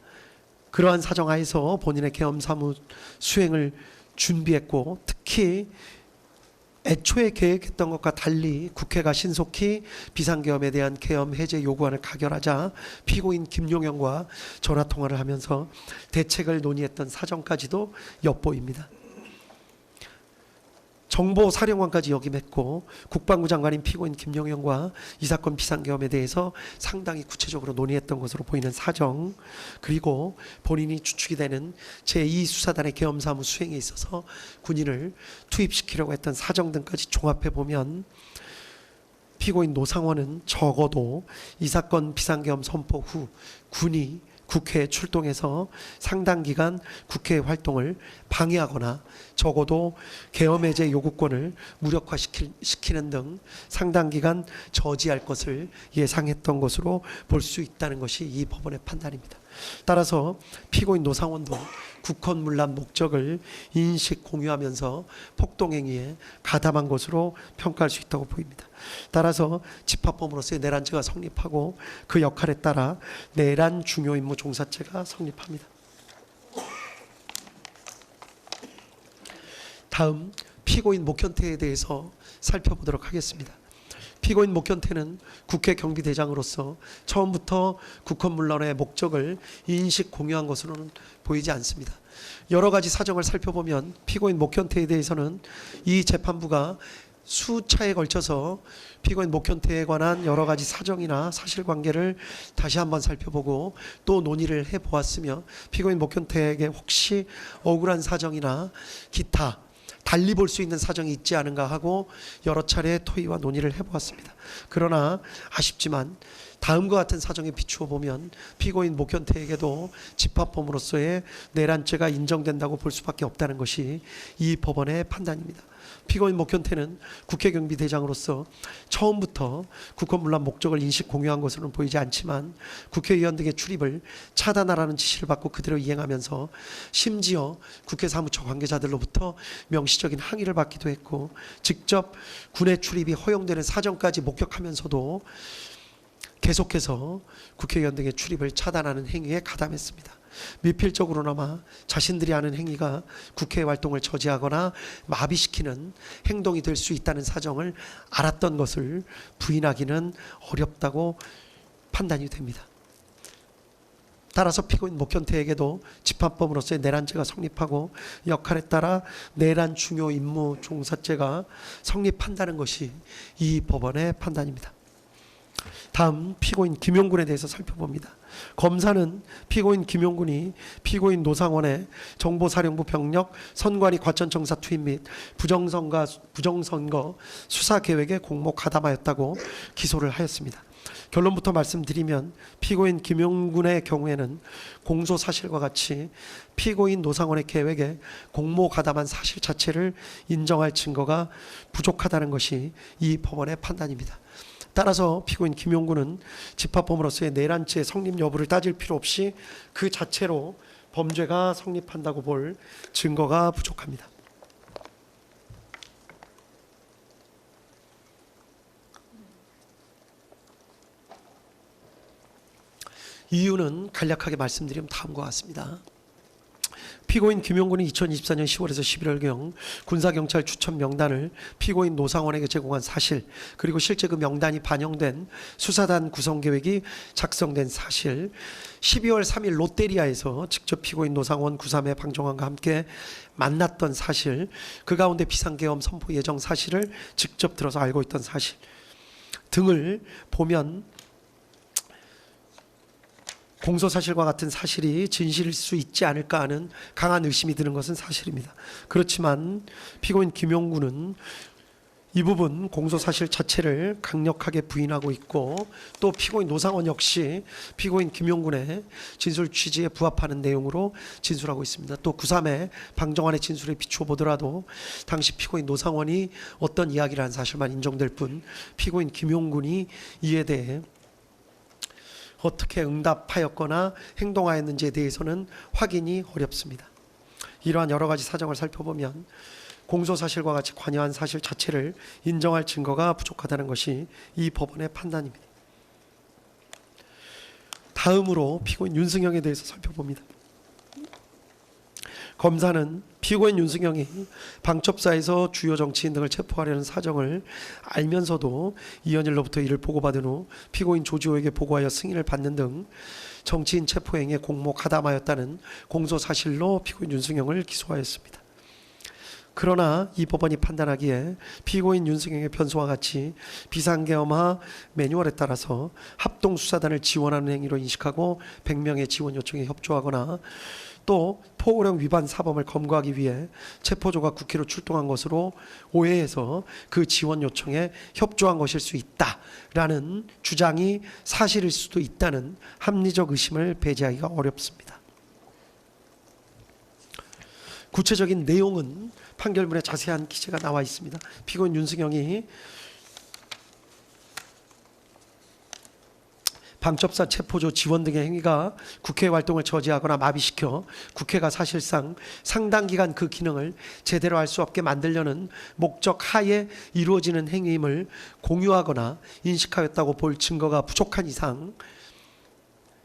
그러한 사정 하에서 본인의 계엄 사무 수행을 준비했고 특히 애초에 계획했던 것과 달리 국회가 신속히 비상계엄에 대한 계엄 해제 요구안을 가결하자 피고인 김용현과 전화통화를 하면서 대책을 논의했던 사정까지도 엿보입니다. 정보사령관까지 역임했고 국방부 장관인 피고인 김용현과 이 사건 비상계엄에 대해서 상당히 구체적으로 논의했던 것으로 보이는 사정, 그리고 본인이 주축이 되는 제2수사단의 계엄사무 수행에 있어서 군인을 투입시키려고 했던 사정 등까지 종합해보면 피고인 노상원은 적어도 이 사건 비상계엄 선포 후 군이 국회에 출동해서 상당 기간 국회 활동을 방해하거나 적어도 계엄 해제 요구권을 무력화시키는 등 상당 기간 저지할 것을 예상했던 것으로 볼 수 있다는 것이 이 법원의 판단입니다. 따라서 피고인 노상원도 국헌문란 목적을 인식 공유하면서 폭동행위에 가담한 것으로 평가할 수 있다고 보입니다. 따라서 집합범으로서의 내란죄가 성립하고 그 역할에 따라 내란 중요임무 종사죄가 성립합니다. 다음 피고인 목현태에 대해서 살펴보도록 하겠습니다. 피고인 목현태는 국회 경비대장으로서 처음부터 국헌문란의 목적을 인식 공유한 것으로는 보이지 않습니다. 여러 가지 사정을 살펴보면 피고인 목현태에 대해서는 이 재판부가 수차에 걸쳐서 피고인 목현태에 관한 여러 가지 사정이나 사실관계를 다시 한번 살펴보고 또 논의를 해보았으며 피고인 목현태에게 혹시 억울한 사정이나 기타 달리 볼 수 있는 사정이 있지 않은가 하고 여러 차례 토의와 논의를 해보았습니다. 그러나 아쉽지만 다음과 같은 사정에 비추어 보면 피고인 목현태에게도 집합범으로서의 내란죄가 인정된다고 볼 수밖에 없다는 것이 이 법원의 판단입니다. 피고인 목현태는 국회경비대장으로서 처음부터 국헌문란 목적을 인식 공유한 것으로는 보이지 않지만 국회의원 등의 출입을 차단하라는 지시를 받고 그대로 이행하면서 심지어 국회 사무처 관계자들로부터 명시적인 항의를 받기도 했고 직접 군의 출입이 허용되는 사정까지 목격하면서도 계속해서 국회의원 등의 출입을 차단하는 행위에 가담했습니다. 미필적으로나마 자신들이 하는 행위가 국회 활동을 저지하거나 마비시키는 행동이 될 수 있다는 사정을 알았던 것을 부인하기는 어렵다고 판단이 됩니다. 따라서 피고인 목현태에게도 집합범으로서의 내란죄가 성립하고 역할에 따라 내란 중요 임무 종사죄가 성립한다는 것이 이 법원의 판단입니다. 다음 피고인 김용군에 대해서 살펴봅니다. 검사는 피고인 김용군이 피고인 노상원의 정보사령부 병력 선관위 과천청사 투입 및 부정선거 수사 계획에 공모 가담하였다고 기소를 하였습니다. 결론부터 말씀드리면 피고인 김용군의 경우에는 공소 사실과 같이 피고인 노상원의 계획에 공모 가담한 사실 자체를 인정할 증거가 부족하다는 것이 이 법원의 판단입니다. 따라서 피고인 김용군은 집합범으로서의 내란죄 성립 여부를 따질 필요 없이 그 자체로 범죄가 성립한다고 볼 증거가 부족합니다. 이유는 간략하게 말씀드리면 다음과 같습니다. 피고인 김용군이 2024년 10월에서 11월경 군사경찰 추천 명단을 피고인 노상원에게 제공한 사실, 그리고 실제 그 명단이 반영된 수사단 구성계획이 작성된 사실, 12월 3일 롯데리아에서 직접 피고인 노상원 구삼의 방종환과 함께 만났던 사실, 그 가운데 비상계엄 선포 예정 사실을 직접 들어서 알고 있던 사실 등을 보면 공소사실과 같은 사실이 진실일 수 있지 않을까 하는 강한 의심이 드는 것은 사실입니다. 그렇지만 피고인 김용군은 이 부분 공소사실 자체를 강력하게 부인하고 있고, 또 피고인 노상원 역시 피고인 김용군의 진술 취지에 부합하는 내용으로 진술하고 있습니다. 또 구3의 방정환의 진술에 비추어 보더라도 당시 피고인 노상원이 어떤 이야기를 한 사실만 인정될 뿐 피고인 김용군이 이에 대해 어떻게 응답하였거나 행동하였는지에 대해서는 확인이 어렵습니다. 이러한 여러 가지 사정을 살펴보면 공소사실과 같이 관여한 사실 자체를 인정할 증거가 부족하다는 것이 이 법원의 판단입니다. 다음으로 피고인 윤승영에 대해서 살펴봅니다. 검사는 피고인 윤승영이 방첩사에서 주요 정치인 등을 체포하려는 사정을 알면서도 이현일로부터 이를 보고받은 후 피고인 조지호에게 보고하여 승인을 받는 등 정치인 체포 행위에 공모 가담하였다는 공소사실로 피고인 윤승영을 기소하였습니다. 그러나 이 법원이 판단하기에 피고인 윤승영의 변소와 같이 비상계엄화 매뉴얼에 따라서 합동수사단을 지원하는 행위로 인식하고 100명의 지원 요청에 협조하거나 또 포고령 위반 사범을 검거하기 위해 체포조가 국회로 출동한 것으로 오해해서 그 지원 요청에 협조한 것일 수 있다라는 주장이 사실일 수도 있다는 합리적 의심을 배제하기가 어렵습니다. 구체적인 내용은 판결문에 자세한 기재가 나와 있습니다. 피고인 윤승영이 방첩사 체포조 지원 등의 행위가 국회 활동을 저지하거나 마비시켜 국회가 사실상 상당 기간 그 기능을 제대로 할 수 없게 만들려는 목적 하에 이루어지는 행위임을 공유하거나 인식하였다고 볼 증거가 부족한 이상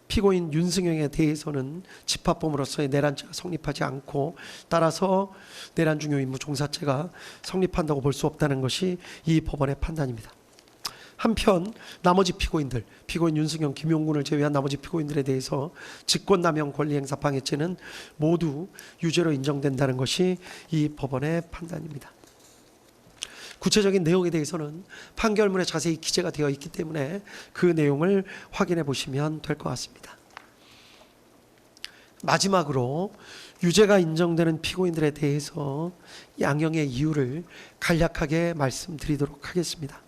피고인 윤승영에 대해서는 집합범으로서의 내란죄가 성립하지 않고, 따라서 내란 중요 임무 종사죄가 성립한다고 볼 수 없다는 것이 이 법원의 판단입니다. 한편 나머지 피고인들, 피고인 윤승영, 김용군을 제외한 나머지 피고인들에 대해서 직권남용 권리행사 방해죄는 모두 유죄로 인정된다는 것이 이 법원의 판단입니다. 구체적인 내용에 대해서는 판결문에 자세히 기재가 되어 있기 때문에 그 내용을 확인해 보시면 될 것 같습니다. 마지막으로 유죄가 인정되는 피고인들에 대해서 양형의 이유를 간략하게 말씀드리도록 하겠습니다.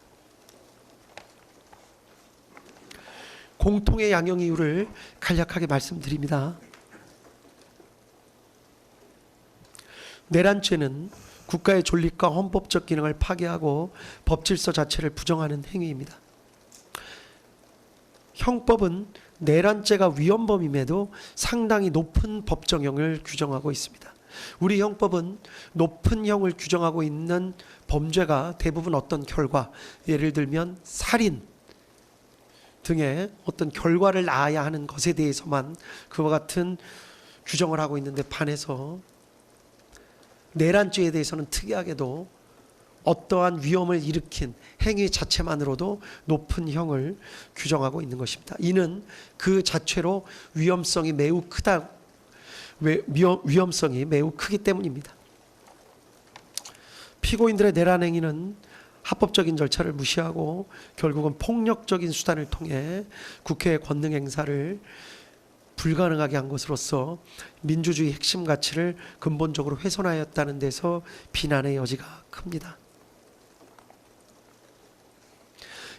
공통의 양형 이유를 간략하게 말씀드립니다. 내란죄는 국가의 존립과 헌법적 기능을 파괴하고 법질서 자체를 부정하는 행위입니다. 형법은 내란죄가 위헌범임에도 상당히 높은 법정형을 규정하고 있습니다. 우리 형법은 높은 형을 규정하고 있는 범죄가 대부분 어떤 결과, 예를 들면 살인 등의 어떤 결과를 낳아야 하는 것에 대해서만 그와 같은 규정을 하고 있는데 반해서 내란죄에 대해서는 특이하게도 어떠한 위험을 일으킨 행위 자체만으로도 높은 형을 규정하고 있는 것입니다. 이는 그 자체로 위험성이 매우 크기 때문입니다. 피고인들의 내란 행위는 합법적인 절차를 무시하고 결국은 폭력적인 수단을 통해 국회의 권능 행사를 불가능하게 한 것으로서 민주주의 핵심 가치를 근본적으로 훼손하였다는 데서 비난의 여지가 큽니다.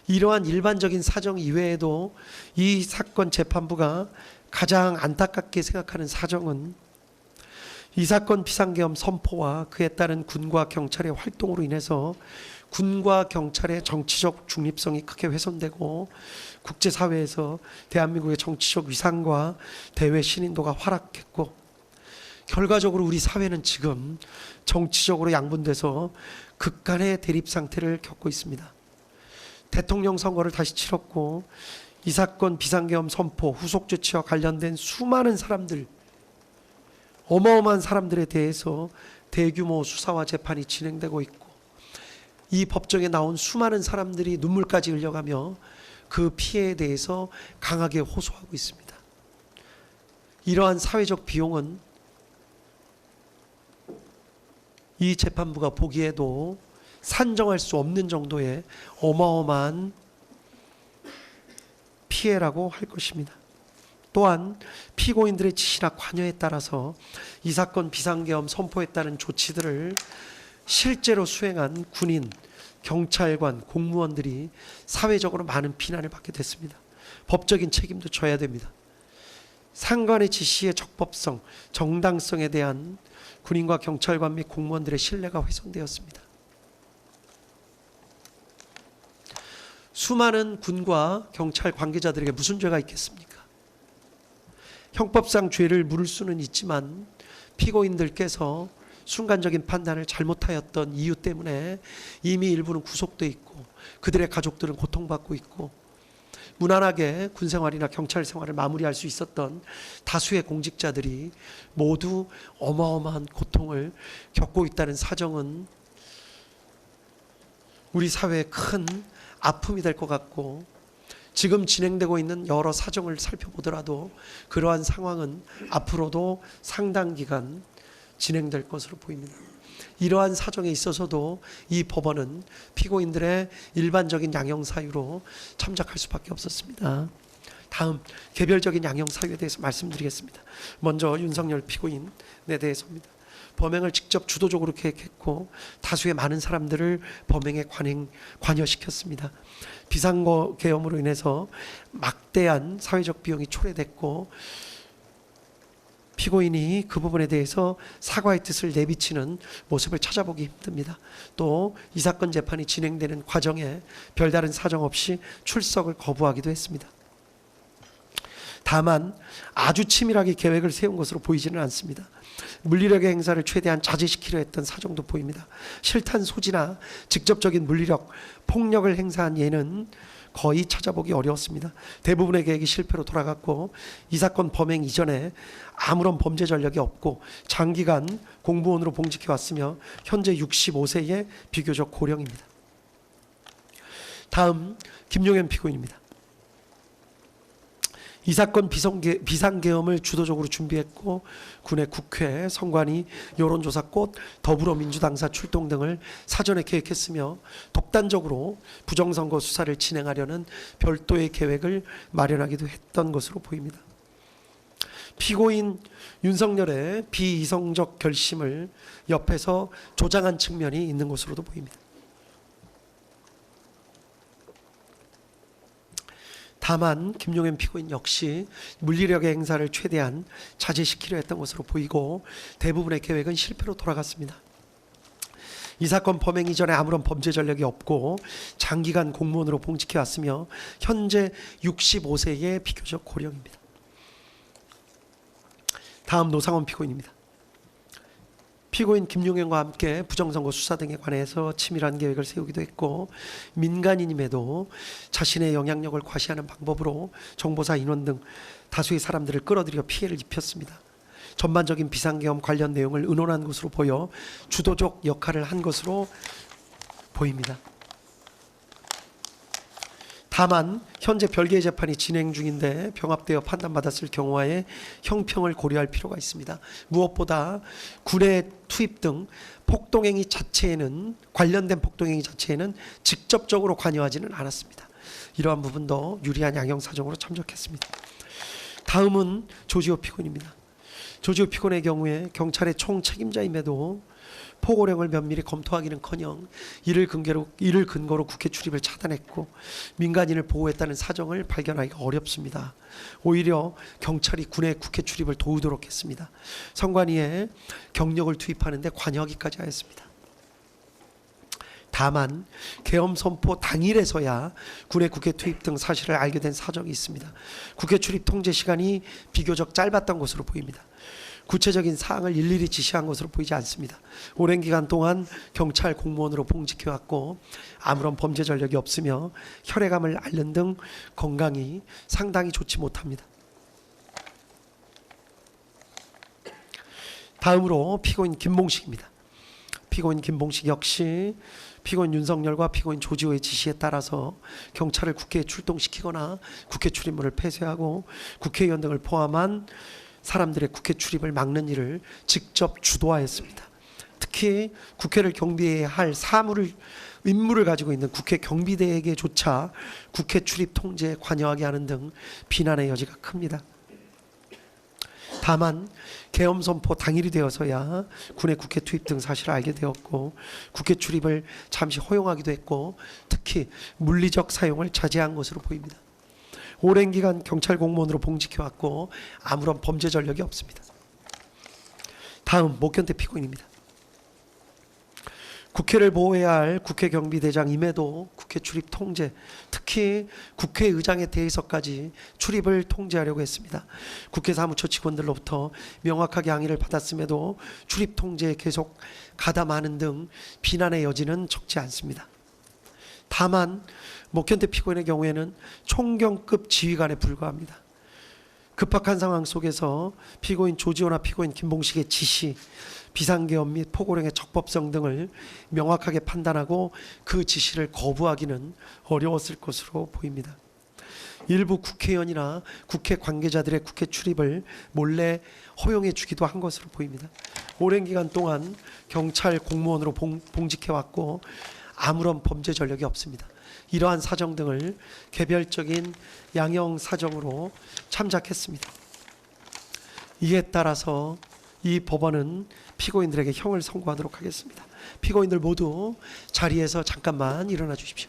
이러한 일반적인 사정 이외에도 이 사건 재판부가 가장 안타깝게 생각하는 사정은 이 사건 비상계엄 선포와 그에 따른 군과 경찰의 활동으로 인해서 군과 경찰의 정치적 중립성이 크게 훼손되고 국제사회에서 대한민국의 정치적 위상과 대외 신인도가 하락했고, 결과적으로 우리 사회는 지금 정치적으로 양분돼서 극간의 대립 상태를 겪고 있습니다. 대통령 선거를 다시 치렀고, 이 사건 비상계엄 선포 후속 조치와 관련된 수많은 사람들, 어마어마한 사람들에 대해서 대규모 수사와 재판이 진행되고 있고, 이 법정에 나온 수많은 사람들이 눈물까지 흘려가며 그 피해에 대해서 강하게 호소하고 있습니다. 이러한 사회적 비용은 이 재판부가 보기에도 산정할 수 없는 정도의 어마어마한 피해라고 할 것입니다. 또한 피고인들의 지시나 관여에 따라서 이 사건 비상계엄 선포에 따른 조치들을 실제로 수행한 군인, 경찰관, 공무원들이 사회적으로 많은 비난을 받게 됐습니다. 법적인 책임도 져야 됩니다. 상관의 지시의 적법성, 정당성에 대한 군인과 경찰관 및 공무원들의 신뢰가 훼손되었습니다. 수많은 군과 경찰 관계자들에게 무슨 죄가 있겠습니까? 형법상 죄를 물을 수는 있지만 피고인들께서 순간적인 판단을 잘못하였던 이유 때문에 이미 일부는 구속돼 있고 그들의 가족들은 고통받고 있고, 무난하게 군생활이나 경찰 생활을 마무리할 수 있었던 다수의 공직자들이 모두 어마어마한 고통을 겪고 있다는 사정은 우리 사회에 큰 아픔이 될 것 같고, 지금 진행되고 있는 여러 사정을 살펴보더라도 그러한 상황은 앞으로도 상당 기간 진행될 것으로 보입니다. 이러한 사정에 있어서도 이 법원은 피고인들의 일반적인 양형 사유로 참작할 수밖에 없었습니다. 다음 개별적인 양형 사유에 대해서 말씀드리겠습니다. 먼저 윤석열 피고인에 대해서입니다. 범행을 직접 주도적으로 계획했고 다수의 많은 사람들을 범행에 관여시켰습니다. 비상계엄으로 인해서 막대한 사회적 비용이 초래됐고, 피고인이 그 부분에 대해서 사과의 뜻을 내비치는 모습을 찾아보기 힘듭니다. 또 이 사건 재판이 진행되는 과정에 별다른 사정 없이 출석을 거부하기도 했습니다. 다만 아주 치밀하게 계획을 세운 것으로 보이지는 않습니다. 물리력의 행사를 최대한 자제시키려 했던 사정도 보입니다. 실탄 소지나 직접적인 물리력, 폭력을 행사한 예는 거의 찾아보기 어려웠습니다. 대부분의 계획이 실패로 돌아갔고, 이 사건 범행 이전에 아무런 범죄 전력이 없고 장기간 공무원으로 봉직해 왔으며 현재 65세의 비교적 고령입니다. 다음 김용현 피고인입니다. 이 사건 비상계엄을 주도적으로 준비했고 군의 국회, 선관위, 여론조사 꽃, 더불어민주당사 출동 등을 사전에 계획했으며 독단적으로 부정선거 수사를 진행하려는 별도의 계획을 마련하기도 했던 것으로 보입니다. 피고인 윤석열의 비이성적 결심을 옆에서 조장한 측면이 있는 것으로도 보입니다. 다만 김용현 피고인 역시 물리력의 행사를 최대한 자제시키려 했던 것으로 보이고 대부분의 계획은 실패로 돌아갔습니다. 이 사건 범행 이전에 아무런 범죄 전력이 없고 장기간 공무원으로 봉직해 왔으며 현재 65세의 비교적 고령입니다. 다음 노상원 피고인입니다. 피고인 김용현과 함께 부정선거 수사 등에 관해서 치밀한 계획을 세우기도 했고, 민간인임에도 자신의 영향력을 과시하는 방법으로 정보사 인원 등 다수의 사람들을 끌어들여 피해를 입혔습니다. 전반적인 비상계엄 관련 내용을 의논한 것으로 보여 주도적 역할을 한 것으로 보입니다. 다만 현재 별개의 재판이 진행 중인데 병합되어 판단받았을 경우에 형평을 고려할 필요가 있습니다. 무엇보다 군의 투입 등 폭동행위 자체에는, 관련된 폭동행위 자체에는 직접적으로 관여하지는 않았습니다. 이러한 부분도 유리한 양형 사정으로 참작했습니다. 다음은 조지호 피고인입니다. 조지호 피고인의 경우에 경찰의 총 책임자임에도 포고령을 면밀히 검토하기는커녕 이를 근거로 국회 출입을 차단했고 민간인을 보호했다는 사정을 발견하기가 어렵습니다. 오히려 경찰이 군의 국회 출입을 도우도록 했습니다. 선관위에 경력을 투입하는 데 관여하기까지 하였습니다. 다만 계엄 선포 당일에서야 군의 국회 투입 등 사실을 알게 된 사정이 있습니다. 국회 출입 통제 시간이 비교적 짧았던 것으로 보입니다. 구체적인 사항을 일일이 지시한 것으로 보이지 않습니다. 오랜 기간 동안 경찰 공무원으로 봉직해왔고 아무런 범죄 전력이 없으며 혈액암을 앓는 등 건강이 상당히 좋지 못합니다. 다음으로 피고인 김봉식입니다. 피고인 김봉식 역시 피고인 윤석열과 피고인 조지호의 지시에 따라서 경찰을 국회에 출동시키거나 국회 출입문을 폐쇄하고 국회의원 등을 포함한 사람들의 국회 출입을 막는 일을 직접 주도하였습니다. 특히 국회를 경비해야 할 임무를 가지고 있는 국회 경비대에게조차 국회 출입 통제에 관여하게 하는 등 비난의 여지가 큽니다. 다만 계엄 선포 당일이 되어서야 군의 국회 투입 등 사실을 알게 되었고 국회 출입을 잠시 허용하기도 했고 특히 물리적 사용을 자제한 것으로 보입니다. 오랜 기간 경찰 공무원으로 봉직해왔고 아무런 범죄 전력이 없습니다. 다음 목견태 피고인입니다. 국회를 보호해야 할 국회 경비대장임에도 국회 출입 통제, 특히 국회의장에 대해서까지 출입을 통제하려고 했습니다. 국회 사무처 직원들로부터 명확하게 항의를 받았음에도 출입 통제에 계속 가담하는 등 비난의 여지는 적지 않습니다. 다만 목현태 피고인의 경우에는 총경급 지휘관에 불과합니다. 급박한 상황 속에서 피고인 조지호나 피고인 김봉식의 지시, 비상계엄 및 포고령의 적법성 등을 명확하게 판단하고 그 지시를 거부하기는 어려웠을 것으로 보입니다. 일부 국회의원이나 국회 관계자들의 국회 출입을 몰래 허용해 주기도 한 것으로 보입니다. 오랜 기간 동안 경찰 공무원으로 봉직해왔고 아무런 범죄 전력이 없습니다. 이러한 사정 등을 개별적인 양형 사정으로 참작했습니다. 이에 따라서 이 법원은 피고인들에게 형을 선고하도록 하겠습니다. 피고인들 모두 자리에서 잠깐만 일어나 주십시오.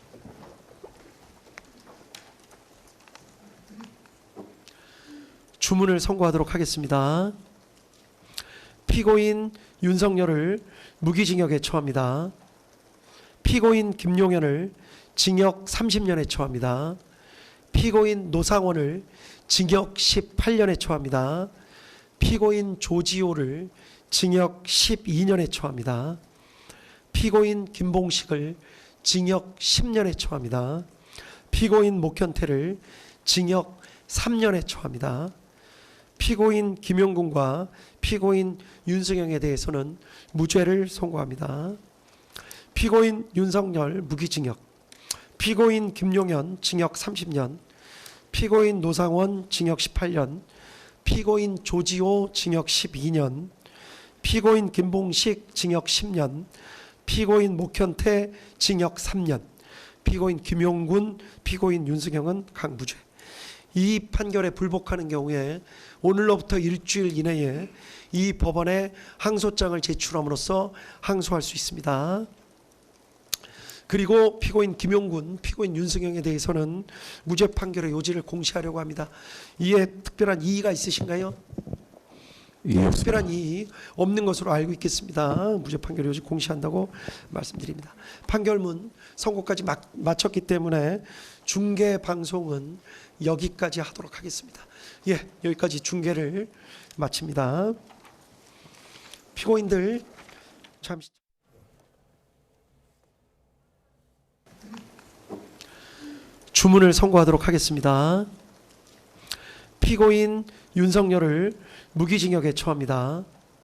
주문을 선고하도록 하겠습니다. 피고인 윤석열을 무기징역에 처합니다. 피고인 김용현을 징역 30년에 처합니다. 피고인 노상원을 징역 18년에 처합니다. 피고인 조지호를 징역 12년에 처합니다. 피고인 김봉식을 징역 10년에 처합니다. 피고인 목현태를 징역 3년에 처합니다. 피고인 김용군과 피고인 윤승영에 대해서는 무죄를 선고합니다. 피고인 윤석열 무기징역, 피고인 김용현 징역 30년, 피고인 노상원 징역 18년, 피고인 조지호 징역 12년, 피고인 김봉식 징역 10년, 피고인 목현태 징역 3년, 피고인 김용군, 피고인 윤승영은 강무죄. 이 판결에 불복하는 경우에 오늘로부터 일주일 이내에 이 법원에 항소장을 제출함으로써 항소할 수 있습니다. 그리고 피고인 김용군, 피고인 윤승영에 대해서는 무죄 판결의 요지를 공시하려고 합니다. 이에 특별한 이의가 있으신가요? 특별한 이의 없는 것으로 알고 있겠습니다. 무죄 판결 요지 공시한다고 말씀드립니다. 판결문 선고까지 마쳤기 때문에 중계 방송은 여기까지 하도록 하겠습니다. 예, 여기까지 중계를 마칩니다. 피고인들 잠시 주문을 선고하도록 하겠습니다. 피고인 윤석열을 무기징역에 처합니다.